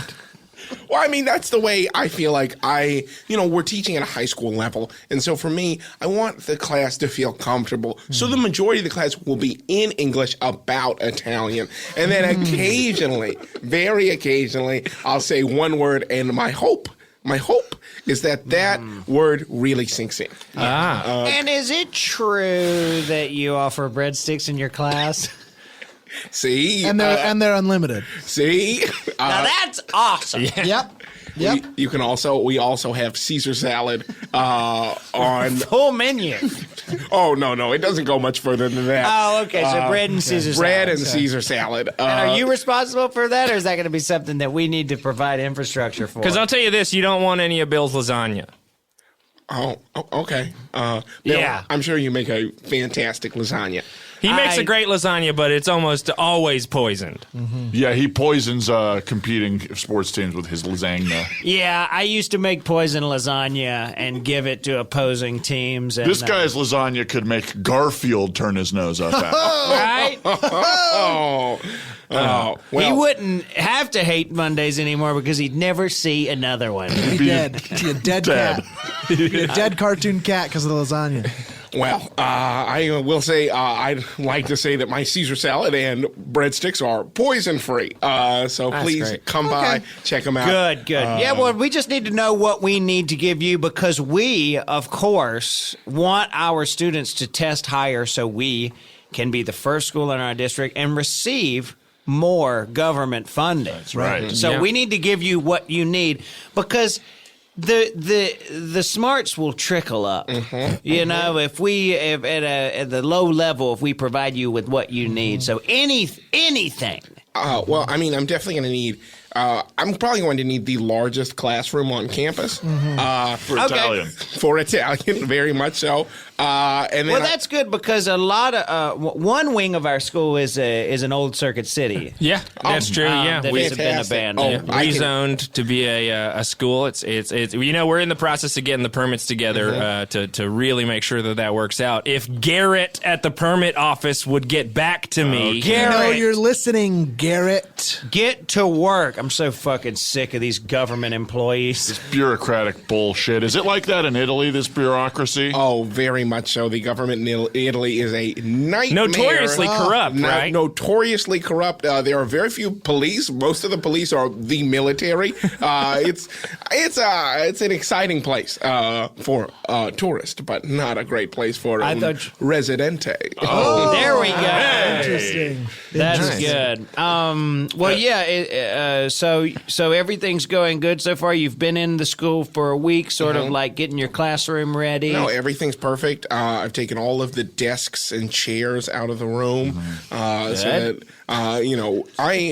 Well, I mean, that's the way I feel like we're teaching at a high school level. And so for me, I want the class to feel comfortable. So the majority of the class will be in English about Italian. And then occasionally, very occasionally, I'll say one word. And my hope is that word really sinks in. And is it true that you offer breadsticks in your class? See? And they're unlimited. See? Now that's awesome. Yep. We also have Caesar salad on. Full menu. Oh, no. It doesn't go much further than that. Oh, okay. So bread and Caesar salad. Bread and Caesar salad. And are you responsible for that, or is that going to be something that we need to provide infrastructure for? Because I'll tell you this, you don't want any of Bill's lasagna. Oh, okay. Bill, Yeah. I'm sure you make a fantastic lasagna. He makes a great lasagna, but it's almost always poisoned. Yeah, he poisons competing sports teams with his lasagna. Yeah, I used to make poison lasagna and give it to opposing teams. And, This guy's lasagna could make Garfield turn his nose up at. right? Well, He wouldn't have to hate Mondays anymore because he'd never see another one. Be dead. Be a dead cat. Be a dead cartoon cat because of the lasagna. Well, I will say I'd like to say that my Caesar salad and breadsticks are poison-free. So please great. come by, check them out. Good. Yeah, well, we just need to know what we need to give you because we, of course, want our students to test higher so we can be the first school in our district and receive more government funding. That's right. So we need to give you what you need because the smarts will trickle up. You know, if at the low level, if we provide you with what you need. So anything. Well, I mean, I'm definitely going to need. I'm probably going to need the largest classroom on campus For Italian. For Italian, very much so. And then Well, that's good because a lot of one wing of our school is an old Circuit City. Yeah, that's true. Yeah, that we has been fantastic. abandoned. I can- rezoned to be a school. It's we're in the process of getting the permits together to really make sure that works out. If Garrett at the permit office would get back to me, Garrett. No, you're listening, Garrett. Get to work. I'm so fucking sick of these government employees. Bureaucratic bullshit. Is it like that in Italy, this bureaucracy? Oh, very much so. The government in Italy is a nightmare. notoriously corrupt, right? Notoriously corrupt. There are very few police. Most of the police are the military. It's an exciting place for tourists, but not a great place for residente. Oh, there we go. Interesting. That's good. Well, yeah. So everything's going good so far. You've been in the school for a week, sort of like getting your classroom ready. No, everything's perfect. I've taken all of the desks and chairs out of the room, so that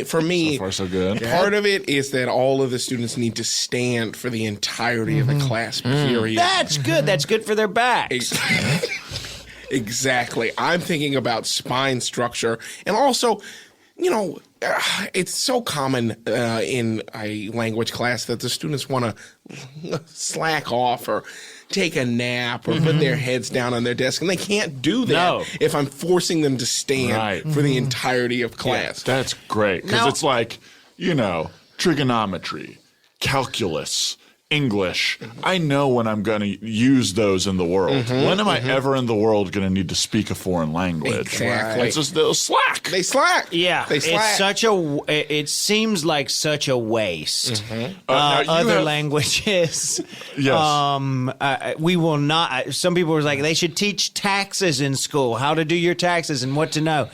for me, So far, so good. part of it is that all of the students need to stand for the entirety of the class period. That's good. That's good for their backs. Exactly. I'm thinking about spine structure, and also, it's so common in a language class that the students want to slack off or take a nap or put their heads down on their desk, and they can't do that if I'm forcing them to stand for the entirety of class. That's great because Now- it's like, trigonometry, calculus, English. I know when I'm going to use those in the world. When am I ever in the world going to need to speak a foreign language? Exactly. It's just they'll slack. They slack. Yeah, They slack. it seems like such a waste. Now, you Other have- languages. Yes. We will not. Some people were like, they should teach taxes in school, how to do your taxes and what to know.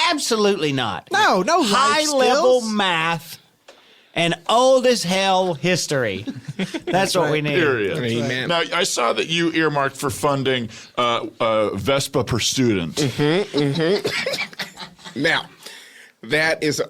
Absolutely not. No life high level skills. math and old as hell history. That's what we need. Period. Amen. Now, I saw that you earmarked for funding Vespa per student. Now, that is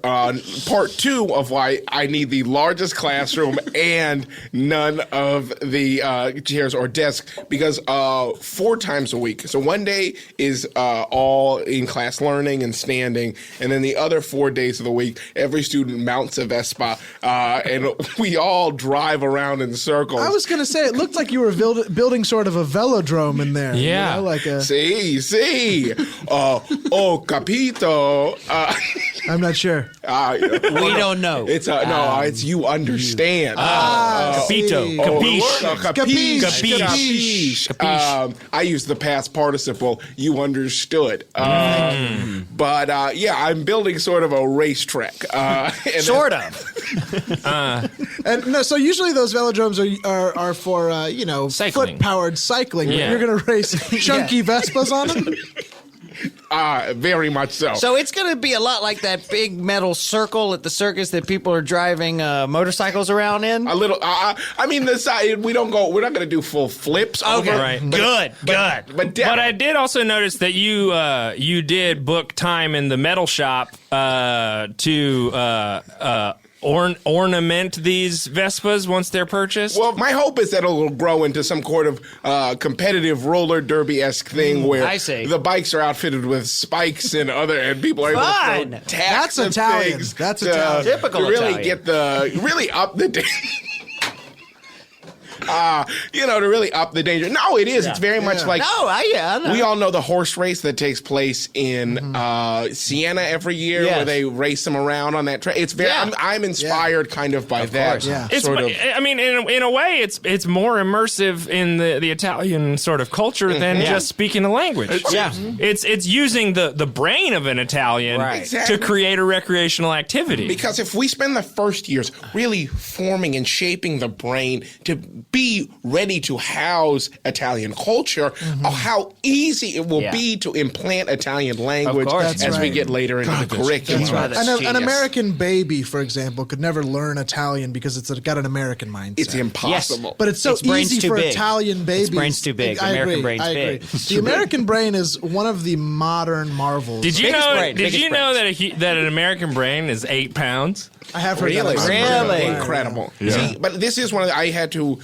part 2 of why I need the largest classroom and none of the chairs or desks, because 4 times a week. So one day is all in class learning and standing, and then the other 4 days of the week, every student mounts a Vespa, and we all drive around in circles. I was going to say, it looked like you were building sort of a velodrome in there. Yeah. You know, like a... Sí. Oh, capito. I'm not sure. We don't know. It's no, it's you understand. Capito. see. Capiche. Capiche. I use the past participle. You understood. But yeah, I'm building sort of a racetrack. Sort of. And no, so usually those velodromes are for Cycling. foot-powered cycling. But Yeah. you're going to race chunky Vespas on them? Very much so. So it's going to be a lot like that big metal circle at the circus that people are driving motorcycles around in. A little. I mean, the side we don't go. We're not going to do full flips. Okay, over, Right. Good. But I did also notice that you did book time in the metal shop to ornament these Vespas once they're purchased. Well, my hope is that it'll grow into some sort of competitive roller derby-esque thing where I see. the bikes are outfitted with spikes and people are able Fun. to throw tacks That's and Italian. things That's to, Italian. Typical to really Italian. really up the to really up the danger. No, it is. It's very much like I know. we all know the horse race that takes place in Siena every year, Yes. where they race them around on that track. It's very. Yeah. I'm inspired kind of by that course. Yeah. It's, sort of. I mean, in a way, it's more immersive in the Italian sort of culture than just speaking the language. Yeah. It's using the brain of an Italian Right. Exactly. to create a recreational activity. Because if we spend the first years really forming and shaping the brain to be ready to house Italian culture, how easy it will Yeah. be to implant Italian language course. as That's we right. get later into the curriculum. That's right. That's An genius. American baby, for example, could never learn Italian because it's got an American mindset. It's impossible. But it's so Its brain's easy too for big. Italian babies. brain's too big. I American agree. brain's I agree. big. The American brain is one of the modern marvels. Did you Biggest know? brain, Did biggest you know brains. that an American brain is 8 pounds? I have heard Really? that. Really? Incredible. Yeah. See, but this is one of the, I had to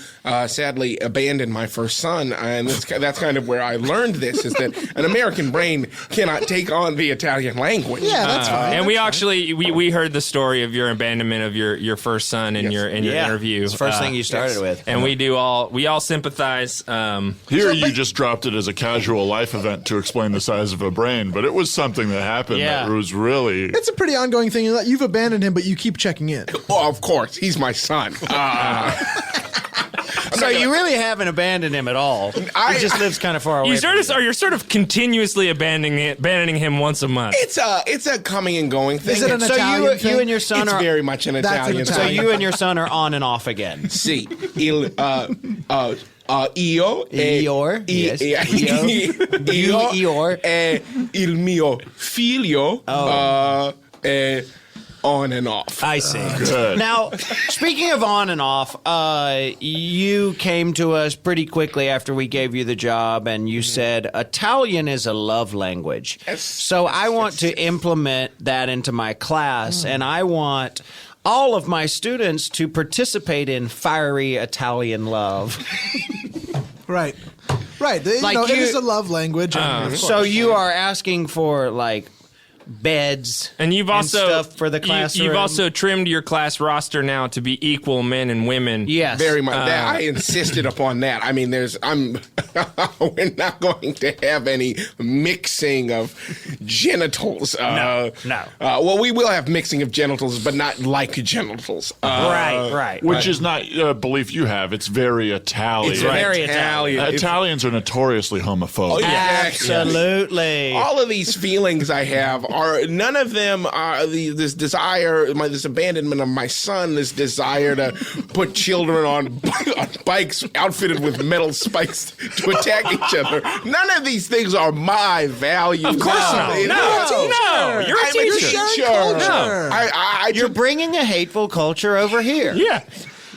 sadly abandon my first son, and that's kind of where I learned this, is that an American brain cannot take on the Italian language. Yeah, that's fine. And we actually we heard the story of your abandonment of your first son in your interview. It's the first thing you started with. And we all sympathize. Here you just dropped it as a casual life event to explain the size of a brain, but it was something that happened Yeah. that was really... It's a pretty ongoing thing. You've abandoned him, but you keep checking in. Oh, of course, he's my son. So you really haven't abandoned him at all. He just lives kind of far away. You're sort of continuously abandoning him once a month. It's a coming and going thing. Is it an So Italian thing? you and your son It's are very much an That's an Italian. so Italian. you and your son are on and off again. Sì, io Eeyore, yes. io e il mio figlio on and off. I see. Good. Now, speaking of on and off, you came to us pretty quickly after we gave you the job, and you said Italian is a love language. Yes. So I want to implement that into my class, and I want all of my students to participate in fiery Italian love. Right. Right. Like it you- is a love language. and of So course. you are asking for like beds And you've also stuff for the classroom. You've also trimmed your class roster now to be equal men and women. yes, Very much. That I insisted upon that. I mean, we're not going to have any mixing of genitals. No. Well, we will have mixing of genitals, but not like genitals. Right. Which is not a belief you have. It's very Italian. It's very Italian. Italians are notoriously homophobic. Oh, yeah. Absolutely. All of these feelings I have are none of them are this desire, this abandonment of my son, this desire to put children on bikes outfitted with metal spikes to attack each other. None of these things are my values. Of course not. No. You're a I'm teacher. a teacher. Culture. I You're bringing a hateful culture over here. Yeah.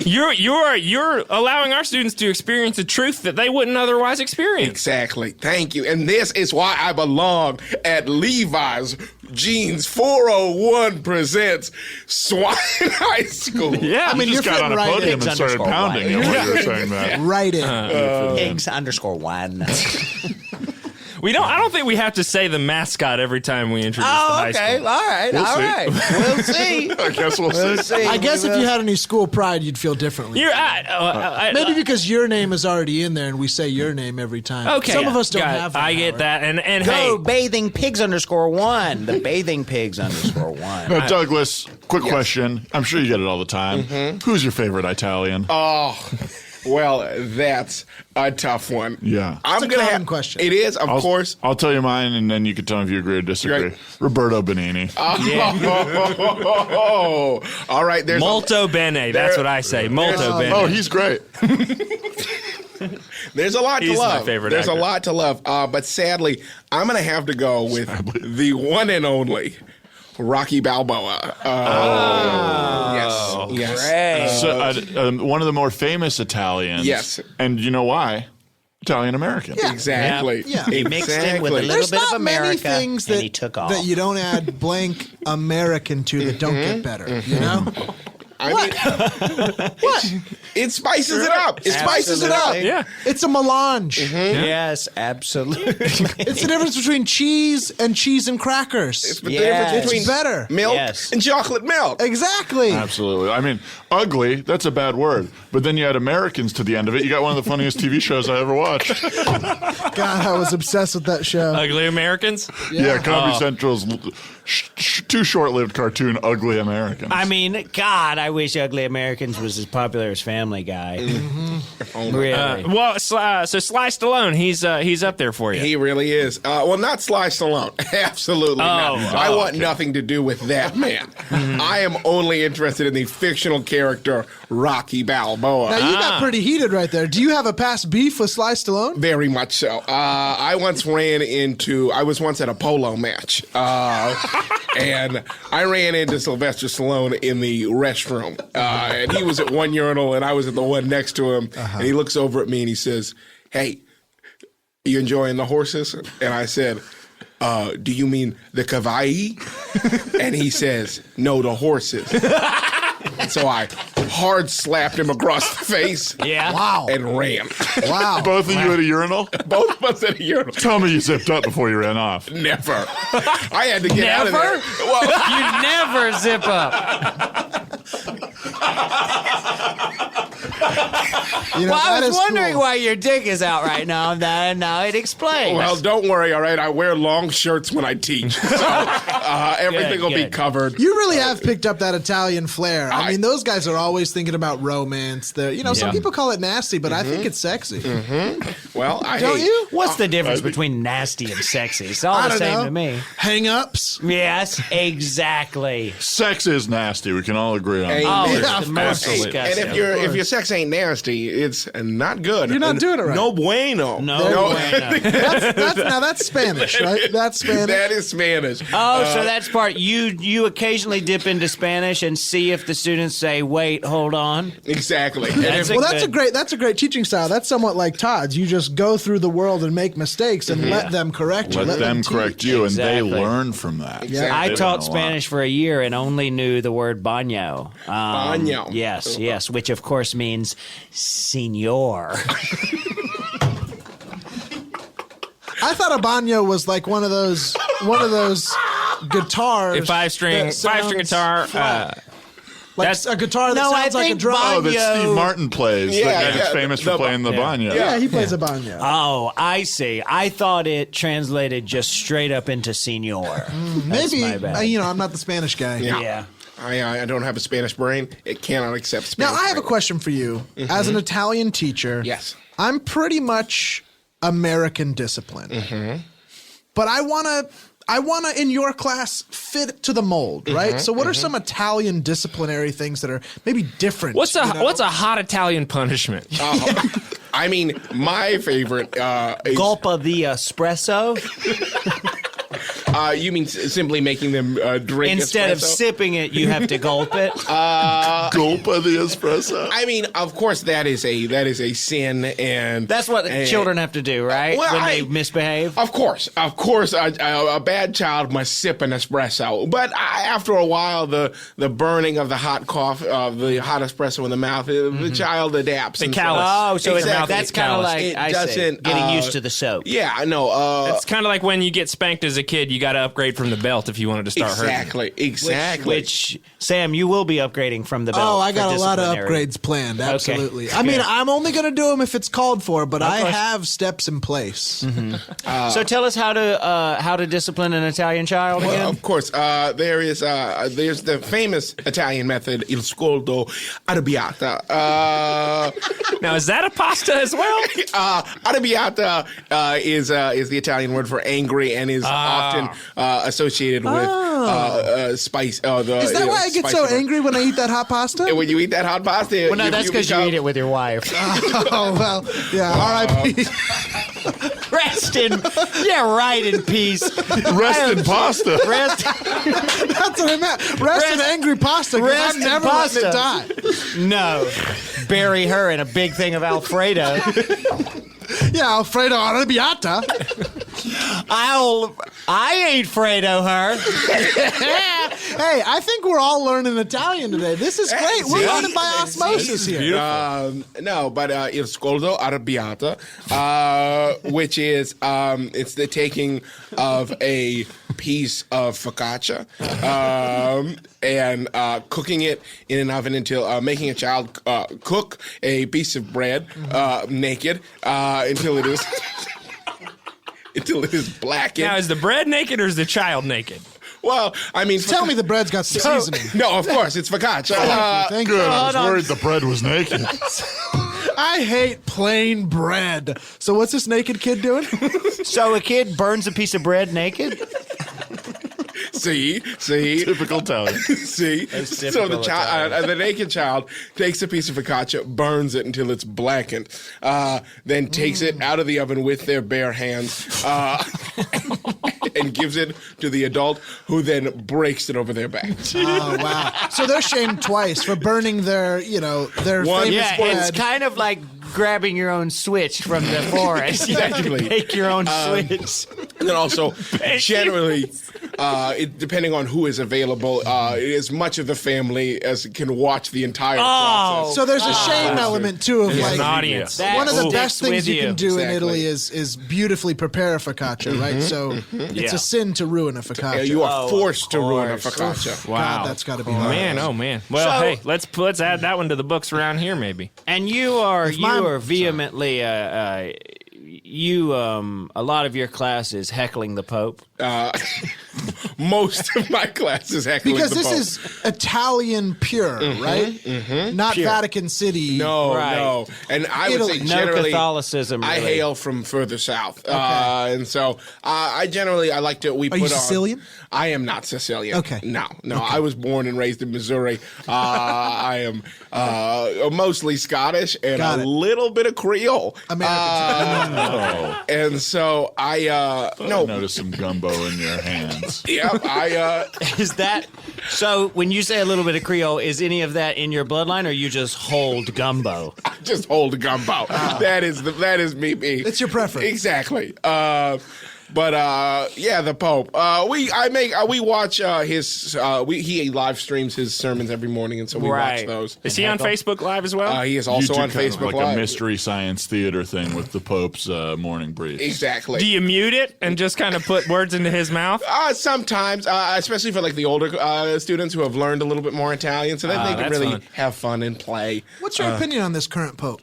You're allowing our students to experience a truth that they wouldn't otherwise experience. Exactly. Thank you. And this is why I belong at Levi's. Jeans 401 presents Swine High School. Yeah. I mean, You you're just got on a fitting right podium in. and started Pigs pounding it while you were saying that. Right in. Pigs_1. I don't think we have to say the mascot every time we introduce the high school. All right. We'll see. I guess we'll see. I guess if you had any school pride, you'd feel differently. Maybe because your name is already in there and we say your name every time. Okay. Some of us don't Got it. have that. I get Howard. that. And Go hey, bathing pigs_1. The bathing pigs_1. Now, Douglas, quick question. I'm sure you get it all the time. Who's your favorite Italian? Oh, well, that's a tough one. Yeah. I'm It's a gonna common have question. It is, of course. I'll tell you mine, and then you can tell me if you agree or disagree. Right. Roberto Benigni. Oh, all right. There's molto bene. That's what I say. Molto bene. Oh, he's great. There's a lot He's to my love. favorite There's actor. a lot to love. But sadly, I'm going to have to go with the one and only Rocky Balboa. Yes. So, one of the more famous Italians. Yes. And you know why? Italian American. Exactly. Yeah. He mixed in with a little There's bit of not many America, things and that, he took off. that you don't add blank American to that don't get better, you know? I mean, it spices it up. It spices it up. Absolutely. Yeah. It's a melange. Yes, absolutely. It's the difference between cheese and crackers. It's the Yes. difference between It's better. milk Yes. and chocolate milk. Exactly. Absolutely. I mean, ugly, that's a bad word. But then you add Americans to the end of it. You got one of the funniest TV shows I ever watched. God, I was obsessed with that show. Ugly Americans. Yeah, Comedy Central's too short-lived cartoon, Ugly Americans. I mean, God, I wish Ugly Americans was as popular as Family Guy. Really? So Sly Stallone, he's up there for you. He really is. Well, not Sly Stallone. Absolutely not. I want nothing to do with that man. I am only interested in the fictional character Rocky Balboa. Now, you got pretty heated right there. Do you have a past beef with Sly Stallone? Very much so. I was once at a polo match, and I ran into Sylvester Stallone in the restroom, and he was at one urinal, and I was at the one next to him, and he looks over at me and he says, "Hey, you enjoying the horses?" And I said, "Do you mean the cavalli?" And he says, "No, the horses." And so I hard slapped him across the face. Yeah. Wow. And ran. Wow. Both of you at a urinal? Both of us at a urinal. Tell me you zipped up before you ran off. Never. I had to get out of there. Well, You never zip up. You know, Well, I that was is wondering cool. why your dick is out right now. Now it explains. well, don't worry, all right? I wear long shirts when I teach. So everything will be good. covered. You really have picked up that Italian flair. I mean, those guys are always thinking about romance. Some people call it nasty, but I think it's sexy. Well, Don't you? What's the difference between nasty and sexy? It's all I the don't same know. to me. Hang-ups. Yes, exactly. Sex is nasty. We can all agree on that. Oh, Amen. it's Yeah, the of most course. And disgusting. if your sex ain't nasty, it's not good. You're not And doing it right. No bueno. No bueno. That's Spanish, right? That's Spanish. That is Spanish. Oh, so that's part. You occasionally dip into Spanish and see if the students say, "Wait, hold on." Exactly. And That's if- a That's a great teaching style. That's somewhat like Todd's. You just go through the world and make mistakes and let them correct you. Let them teach. correct you, and Exactly. they learn from that. Exactly. I They taught learn a lot. Spanish for a year and only knew the word baño. Baño. Yes, which of course means señor. I thought a baño was like one of those guitars. A five-string that sounds guitar. flat. Like that's- a guitar that No, I sounds like a think drum. Oh, that Baño. Steve Martin plays. Yeah, the guy yeah, that's famous for the- playing the banjo. Yeah, he plays a baño. Oh, I see. I thought it translated just straight up into señor. Maybe my bad. I'm not the Spanish guy. Yeah. I don't have a Spanish brain. It cannot accept Spanish. Now I have a language. question for you. As an Italian teacher, Yes. I'm pretty much American discipline, but I wanna in your class fit to the mold, right? So what are some Italian disciplinary things that are maybe different? What's a you know? what's a hot Italian punishment? I mean, my favorite is Gulpa the espresso. You mean simply making them drink Instead of espresso? sipping it, you have to gulp it. Gulp of the espresso. I mean, of course, that is a sin, and That's what children have to do, right? Well, when they misbehave. Of course, a bad child must sip an espresso. But after a while, the burning of the hot coffee, the hot espresso in the mouth, the child adapts. The and callus. Oh, so Exactly. that's kind of like It I see, doesn't, getting used to the soap. Yeah, I know. It's kind of like when you get spanked as a kid, you got to upgrade from the belt if you wanted to start hurting. Exactly. Which Sam, you will be upgrading from the belt. Oh, I for got a lot of disciplinary. upgrades planned. Absolutely. Okay. I mean, Yeah. I'm only going to do them if it's called for, but I have steps in place. So tell us how to discipline an Italian child Well, again. of course, there's the famous Italian method, il scoldo arrabbiata. Now, is that a pasta as well? Arrabbiata is the Italian word for angry and is often associated with spice. Is that why I get so angry when I eat that hot pasta? When you eat that hot pasta, Well, no, that's because you eat it with your wife. Oh, well, yeah, R.I.P. Rest in, in peace. Rest in pasta. Rest. That's what I meant. Rest in angry pasta, because Rest I'm in never letting it pasta. die. No, bury her in a big thing of Alfredo. Yeah, Alfredo arrabbiata. I ain't Fredo her. Hey, I think we're all learning Italian today. This is great. We're learning by osmosis here. No, but il scoldo arrabbiata, which is it's the taking of a piece of focaccia and cooking it in an oven until making a child cook a piece of bread naked until it is blackened. Now, is the bread naked or is the child naked? Well, I mean, Tell me the bread's got some seasoning. No, of course it's focaccia. Thank Good. you. I was worried the bread was naked. I hate plain bread. So what's this naked kid doing? So a kid burns a piece of bread naked? See. Typical Italian. See, so the child, the naked child takes a piece of focaccia, burns it until it's blackened, then takes it out of the oven with their bare hands, and gives it to the adult, who then breaks it over their back. Oh, wow. So they're shamed twice for burning their famous Yeah, bread. it's kind of like grabbing your own switch from the forest. You have to Exactly. make your own switch. And then also, generally, depending on who is available, as much of the family as can watch the entire process. So there's a shame element too of There's like an audience. That one of the sticks best things with you can do in Exactly. Italy is beautifully prepare a focaccia, right? So it's Yeah. a sin to ruin a focaccia. You are Oh, forced to of ruin a course. focaccia. God, that's got to be hard. Man, oh man. Well, So- hey, let's add that one to the books around here, maybe. And you are mine- vehemently a lot of your class is heckling the Pope. Most of my classes heckling Because the this Pope. is Italian pure, right? Not Vatican City. No, Right. no. And I would Italy. say No generally, Catholicism, I really. hail from further south. And so I like to, we Are put you on. Sicilian? I am not Sicilian. Okay. No. I was born and raised in Missouri. I am mostly Scottish and Got a it. little bit of Creole. American. And so I Notice some gumbo in your hands. Is that so? When you say a little bit of Creole, is any of that in your bloodline, or you just hold gumbo? just hold a gumbo. That is me. It's your preference. Exactly. The Pope. We watch he live streams his sermons every morning, and so we watch those. Is he on Facebook Live as well? He is You also do on kind of Facebook like Live. a mystery science theater thing with the Pope's morning brief. Exactly. Do you mute it and just kind of put words into his mouth? Sometimes, especially for like the older students who have learned a little bit more Italian, so that they can that's really fun. have fun and play. What's your opinion on this current pope?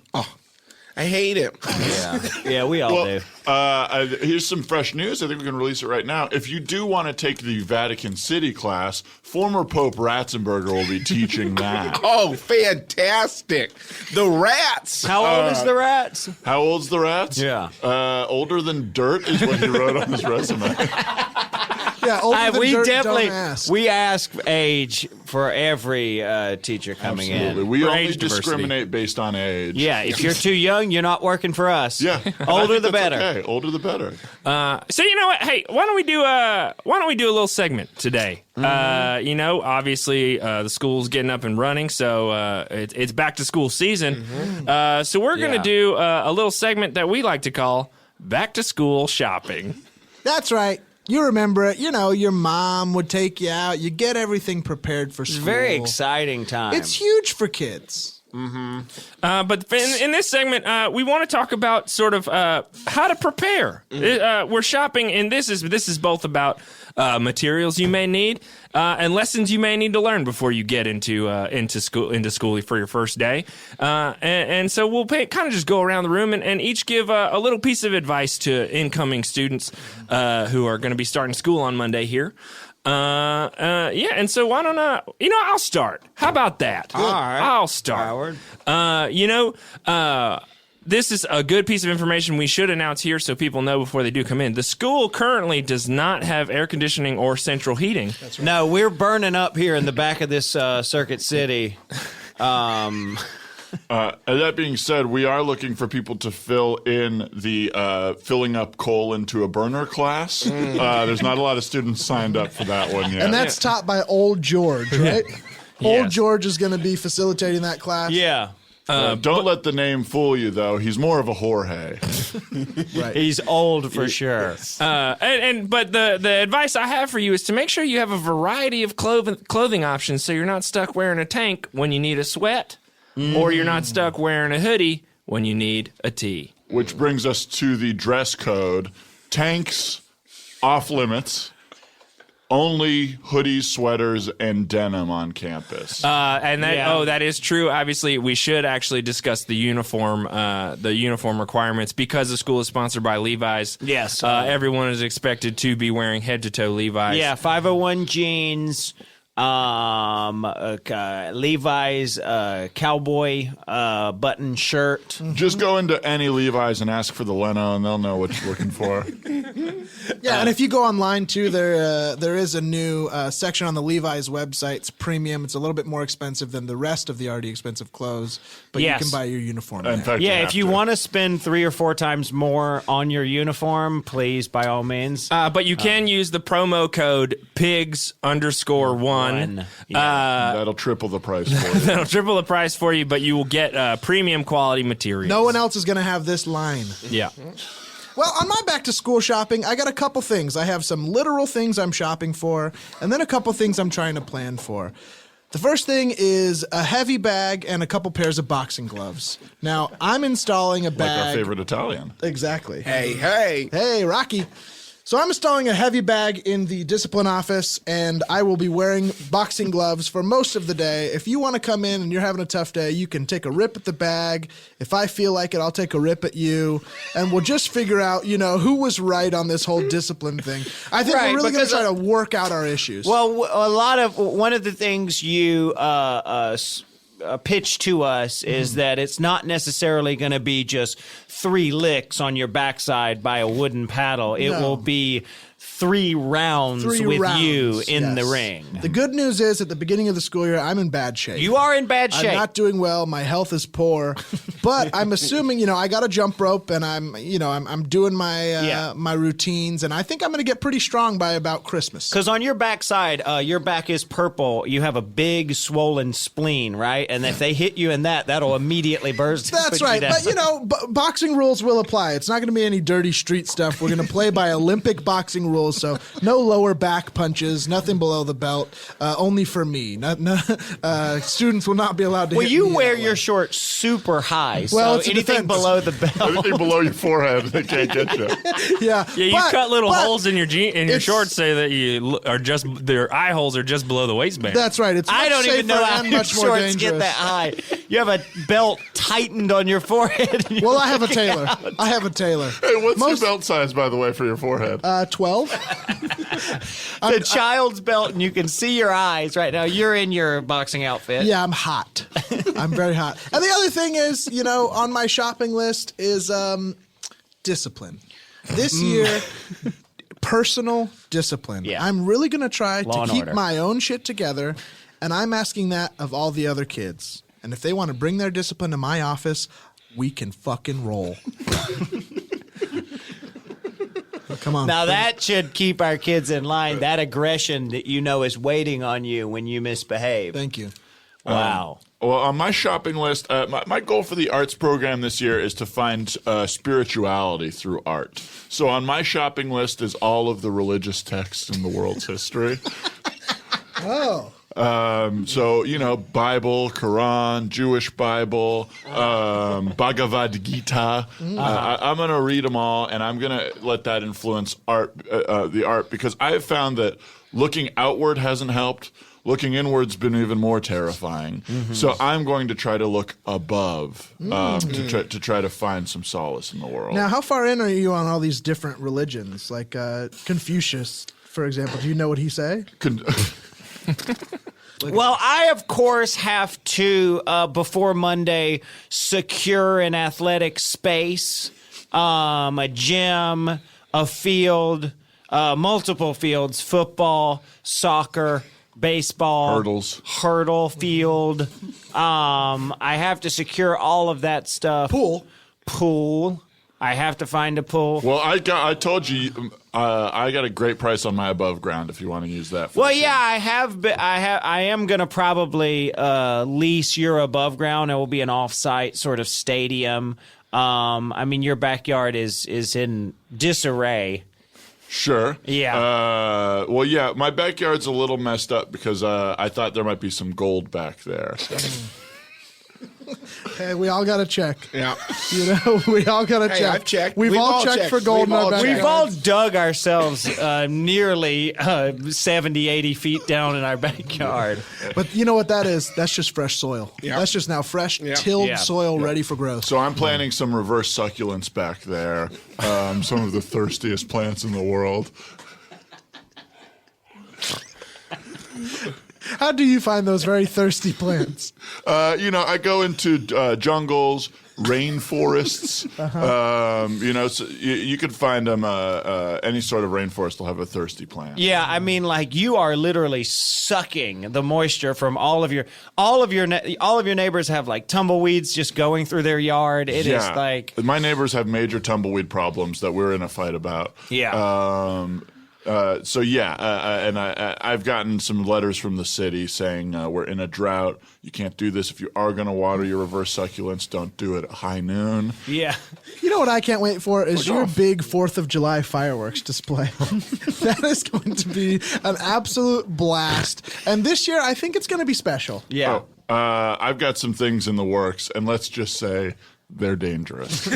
I hate him. Yeah, we all do. Here's some fresh news. I think we can release it right now. If you do want to take the Vatican City class, former Pope Ratzenberger will be teaching that. Oh, fantastic! The rats. How old is the rats? How old's the rats? Yeah. Older than dirt is what he wrote on his resume. Yeah, older than we dirt, definitely don't ask. we ask age for every teacher coming Absolutely. in. We For only age diversity. discriminate based on age. Yeah, if you're too young, you're not working for us. Yeah. Older the That's better. Okay. Older the better. So you know what? Hey, why don't we do a little segment today? You know, obviously the school's getting up and running, so it's back to school season. So we're gonna Yeah. do a little segment that we like to call Back to School Shopping. That's right. You remember it. You know, your mom would take you out. You get everything prepared for It's school. a very exciting time. It's huge for kids. But in this segment, we want to talk about sort of how to prepare. We're shopping, and this is both about materials you may need and lessons you may need to learn before you get into school for your first day. And so we'll kind of just go around the room and each give a little piece of advice to incoming students who are going to be starting school on Monday here. Yeah, and so why don't I'll start. How about that? All right. I'll start. Howard. This is a good piece of information we should announce here so people know before they do come in. The school currently does not have air conditioning or central heating. No, we're burning up here in the back of this Circuit City. That being said, we are looking for people to fill in the filling up coal into a burner class. There's not a lot of students signed up for that one yet. And that's taught by Old George, right? Old Yes. George is going to be facilitating that class. Yeah. Don't let the name fool you, though. He's more of a Jorge. Right. He's old for sure. But the advice I have for you is to make sure you have a variety of clothing options so you're not stuck wearing a tank when you need a sweat, or you're not stuck wearing a hoodie when you need a tee. Which brings us to the dress code. Tanks, off limits. Only hoodies, sweaters, and denim on campus. That is true. Obviously, we should actually discuss the uniform requirements because the school is sponsored by Levi's. Yes. Everyone is expected to be wearing head to toe Levi's. Yeah, 501 jeans, Levi's cowboy button shirt. Just go into any Levi's and ask for the Leno, and they'll know what you're looking for. Yeah, and if you go online too, there is a new section on the Levi's website. It's premium. It's a little bit more expensive than the rest of the already expensive clothes, but Yes. you can buy your uniform. In there. fact, Yeah, have if you to. want to spend 3 or 4 times more on your uniform, please, by all means. But you can use the promo code PIGS_1. That'll triple the price for you. That'll triple the price for you, but you will get premium quality materials. No one else is going to have this line. Yeah. Well, on my back to school shopping, I got a couple things. I have some literal things I'm shopping for, and then a couple things I'm trying to plan for. The first thing is a heavy bag and a couple pairs of boxing gloves. Now, I'm installing a Like bag. our favorite Italian. Exactly. Hey. Hey, Rocky. So I'm installing a heavy bag in the discipline office, and I will be wearing boxing gloves for most of the day. If you want to come in and you're having a tough day, you can take a rip at the bag. If I feel like it, I'll take a rip at you, and we'll just figure out, who was right on this whole discipline thing. I think Right, we're really going to because, try to work out our issues. Well, one of the things you pitch to us is that it's not necessarily going to be just 3 licks on your backside by a wooden paddle. It will be 3 rounds with you in the yes. ring. The good news is, at the beginning of the school year, I'm in bad shape. You are in bad shape. I'm not doing well. My health is poor, but I'm assuming I got a jump rope, and I'm doing my my routines, and I think I'm going to get pretty strong by about Christmas. Because on your backside, your back is purple. You have a big swollen spleen, right? And if they hit you in that'll immediately burst. and That's put right, you down. but boxing rules will apply. It's not going to be any dirty street stuff. We're going to play by Olympic boxing rules, so no lower back punches, nothing below the belt, only for me. Students will not be allowed to. Well, hit you me wear that your way. shorts super high, Well, so it's a anything defense. below the belt. Anything below your forehead, they can't get you. Yeah, Yeah, you but- cut little but holes in your it's- shorts so that you are just their eye holes are just below the waistband. That's right. It's much I don't even know safer how and your much more shorts dangerous. get that high. You have a belt tightened on your forehead. and Well, you're I have a looking tailor. out. I have a tailor. Hey, what's your belt size, by the way, for your forehead? 12. The child's belt, and you can see your eyes right now. You're in your boxing outfit. Yeah, I'm hot. I'm very hot. And the other thing is, on my shopping list is discipline. This year, personal discipline. Yeah. I'm really going to try Law to and keep order. my own shit together, and I'm asking that of all the other kids. And if they want to bring their discipline to my office, we can fucking roll. Come on. Now that should keep our kids in line. That aggression that you know is waiting on you when you misbehave. Thank you. Wow. Well, on my shopping list, my goal for the arts program this year is to find spirituality through art. So on my shopping list is all of the religious texts in the world's history. Oh. So, Bible, Quran, Jewish Bible, Bhagavad Gita. I'm going to read them all, and I'm going to let that influence the art, because I have found that looking outward hasn't helped. Looking inward's been even more terrifying. Mm-hmm. So I'm going to try to look above to try to find some solace in the world. Now, how far in are you on all these different religions? Like Confucius, for example. Do you know what he say? Well, I, of course, have to, before Monday, secure an athletic space, a gym, a field, multiple fields, football, soccer, baseball, hurdle field. I have to secure all of that stuff. Pool. I have to find a pool. Well, I told you, I got a great price on my above ground if you want to use that. Well, yeah, I am going to probably lease your above ground. It will be an off-site sort of stadium. I mean, your backyard is in disarray. Sure. Yeah. Well, yeah, my backyard's a little messed up because I thought there might be some gold back there. Hey, we all got to check. Yeah. We all got to check. I've checked. We've all checked for gold in our backyard. We've all dug ourselves nearly 70, 80 feet down in our backyard. But you know what that is? That's just fresh soil. Yeah. That's just now fresh, tilled soil ready for growth. So I'm planting some reverse succulents back there, some of the thirstiest plants in the world. How do you find those very thirsty plants? I go into jungles, rainforests. So you could find them. Any sort of rainforest will have a thirsty plant. Yeah, I mean, like you are literally sucking the moisture from all of your neighbors have like tumbleweeds just going through their yard. It is like my neighbors have major tumbleweed problems that we're in a fight about. Yeah. And I've gotten some letters from the city saying we're in a drought. You can't do this. If you are going to water your reverse succulents, don't do it at high noon. Yeah. You know what I can't wait for is your big 4th of July fireworks display. That is going to be an absolute blast. And this year, I think it's going to be special. Yeah. I've got some things in the works, and let's just say they're dangerous.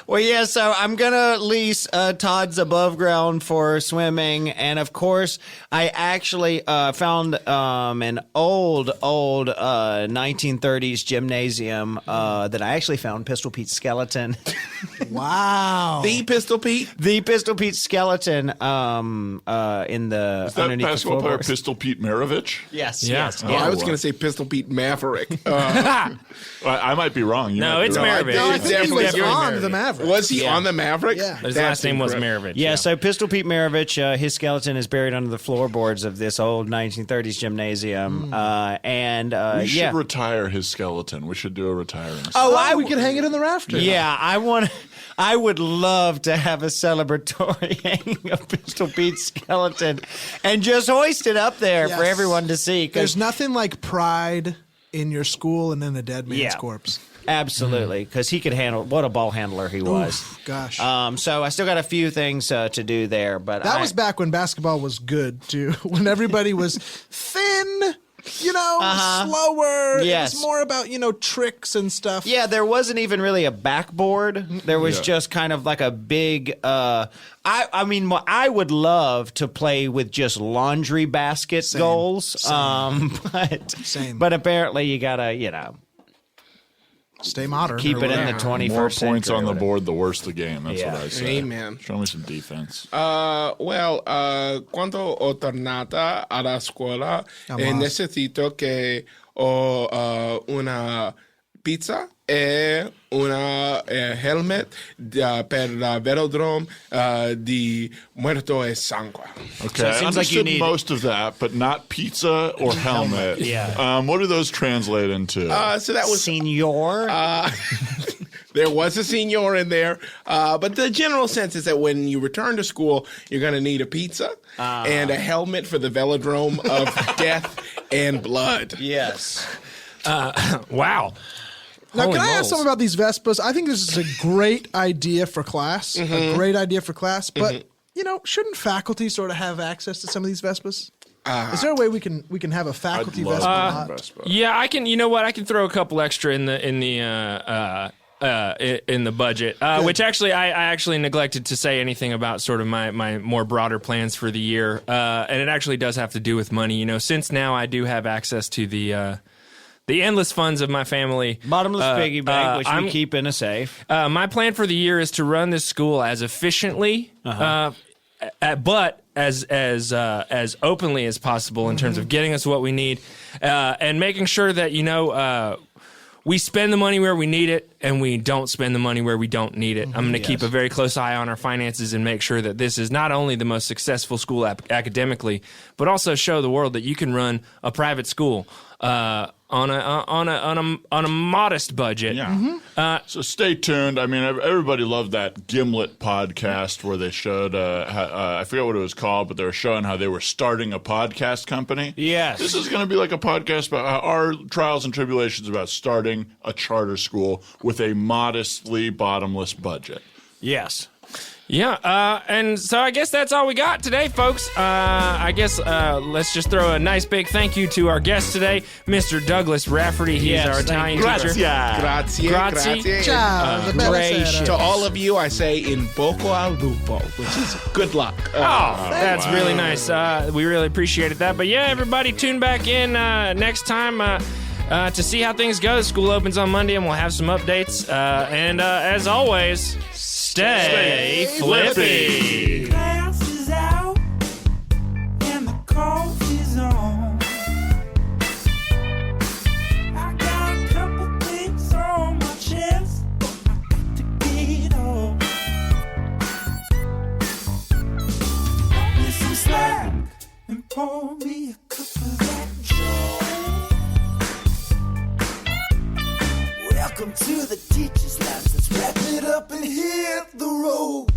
Well, yeah, so I'm going to lease Todd's above ground for swimming. And, of course, I actually found an old 1930s gymnasium that I actually found Pistol Pete's skeleton. Wow. The Pistol Pete? The Pistol Pete skeleton in the Is that underneath the basketball player floorboards. Pistol Pete Maravich? Yes, Yeah. yes. Oh, I was going to say Pistol Pete Maverick. I might be wrong. You No, might be it's wrong. Maravich. No, I It's think he definitely was Maravich. on the Maverick. Was he Yeah. on the Maverick? Yeah. His That's last name was incredible. Maravich. Yeah, so Pistol Pete Maravich, his skeleton is buried under the floorboards of this old 1930s gymnasium. We should retire his skeleton. We should do a retiring. Oh, we could hang it in the rafters. Yeah, I would love to have a celebratory hanging of Pistol Pete's skeleton and just hoist it up there for Yes. everyone to see. 'Cause There's nothing like pride in your school and then a dead man's corpse. absolutely, because he could handle. What a ball handler he was. Oof, gosh. So I still got a few things to do there, but That was back when basketball was good, too. When everybody was thin, slower. Yes. It was more about, tricks and stuff. Yeah, there wasn't even really a backboard. There was just kind of like a big. I mean, I would love to play with just laundry basket goals. Same. But apparently, you gotta, Stay modern. keep or it in whatever. the 21st More century. points on the or whatever. board, the worse the game. That's Yeah. what I say. Amen. Show me some defense. Quando ho tornata alla scuola necesito che ho una pizza una helmet per velodrome di muerto e sangue. Okay, So it I seems understood like you need- most of that, but not pizza or helmet. Yeah. What do those translate into? So that was Senior. there was a senior in there, but the general sense is that when you return to school, you're going to need a pizza and a helmet for the velodrome of death and blood. yes. Wow. Now, Holy can I ask moles. something about these Vespas? I think this is a great idea for class. A great idea for class. But shouldn't faculty sort of have access to some of these Vespas? Is there a way we can have a I'd faculty love Vespa one lot? Vespa. Yeah, I can. You know what? I can throw a couple extra in the budget, which actually I actually neglected to say anything about sort of my more broader plans for the year, and it actually does have to do with money. Since now I do have access to the endless funds of my family. Bottomless piggy bank, which I'm- we keep in a safe. My plan for the year is to run this school as efficiently, but as openly as possible in terms of getting us what we need, and making sure that we spend the money where we need it, and we don't spend the money where we don't need it. I'm going to keep a very close eye on our finances and make sure that this is not only the most successful school academically, but also show the world that you can run a private school on a modest budget. Yeah. So stay tuned. I mean, everybody loved that Gimlet podcast where they showed, I forget what it was called, but they were showing how they were starting a podcast company. Yes. This is going to be like a podcast about our trials and tribulations about starting a charter school with a modestly bottomless budget. Yes. Yeah, and so I guess that's all we got today, folks. I guess let's just throw a nice big thank you to our guest today, Mr. Douglas Rafferty. He's Yes, our thank Italian you. teacher. Grazie, Grazie. grazie. Ciao, bella gracious. sera. To all of you, I say in bocca al lupo, which is good luck. Oh, that's really nice. We really appreciated that. But yeah, everybody tune back in next time to see how things go. The school opens on Monday, and we'll have some updates. And as always, stay flippy. Glass is out and the coffee's on. I got a couple things on my chest I got to get off. Cut me some slack and pour me a cup of that joy. Welcome to the teacher's lounge. Let's wrap it up and hit the road.